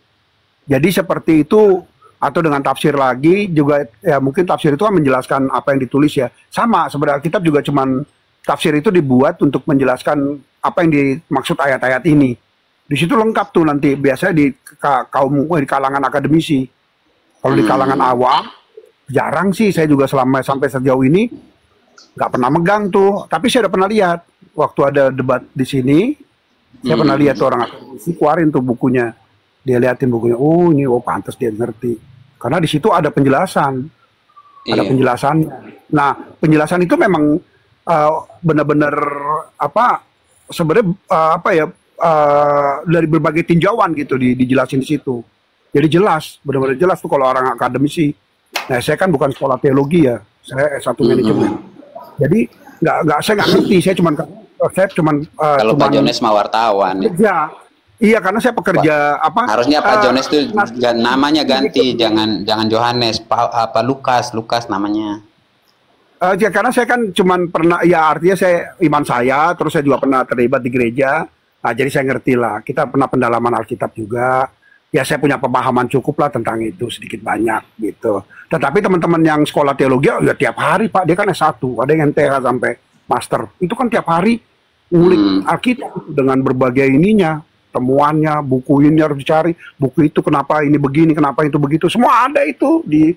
Jadi seperti itu, atau dengan tafsir lagi juga ya, mungkin tafsir itu kan menjelaskan apa yang ditulis ya, sama sebenarnya Alkitab juga cuman tafsir itu dibuat untuk menjelaskan apa yang dimaksud ayat-ayat ini. Di situ lengkap tuh nanti, biasanya di di kalangan akademisi. Kalau di kalangan awam jarang sih, saya juga sampai sejauh ini nggak pernah megang tuh. Tapi saya udah pernah lihat waktu ada debat di sini, saya pernah lihat tuh orang akademisi keluarin tuh bukunya, dia liatin bukunya, ini pantas dia ngerti, karena di situ ada penjelasan, ada penjelasannya. Nah, penjelasan itu memang benar-benar apa sebenarnya dari berbagai tinjauan gitu dijelasin di situ. Jadi jelas, benar-benar jelas tuh kalau orang akademisi Nah, saya kan bukan sekolah teologi ya, saya S1 manajemen. Jadi saya nggak ngerti, saya cuman kalau Pak Jones mah wartawan. Ya. Iya, karena saya pekerja harusnya Pak Jones itu namanya ganti, jangan Johannes, Lukas namanya. Ya, karena saya kan cuman pernah, ya artinya saya iman saya, terus saya juga pernah terlibat di gereja. Nah, jadi saya ngerti lah, kita pernah pendalaman Alkitab juga. Ya, saya punya pemahaman cukup lah tentang itu, sedikit banyak gitu. Tetapi teman-teman yang sekolah teologi, ya tiap hari Pak, dia kan S1, ada yang TH sampai master. Itu kan tiap hari ngulik Alkitab dengan berbagai ininya, temuannya, buku ini harus dicari, buku itu kenapa ini begini, kenapa itu begitu, semua ada itu di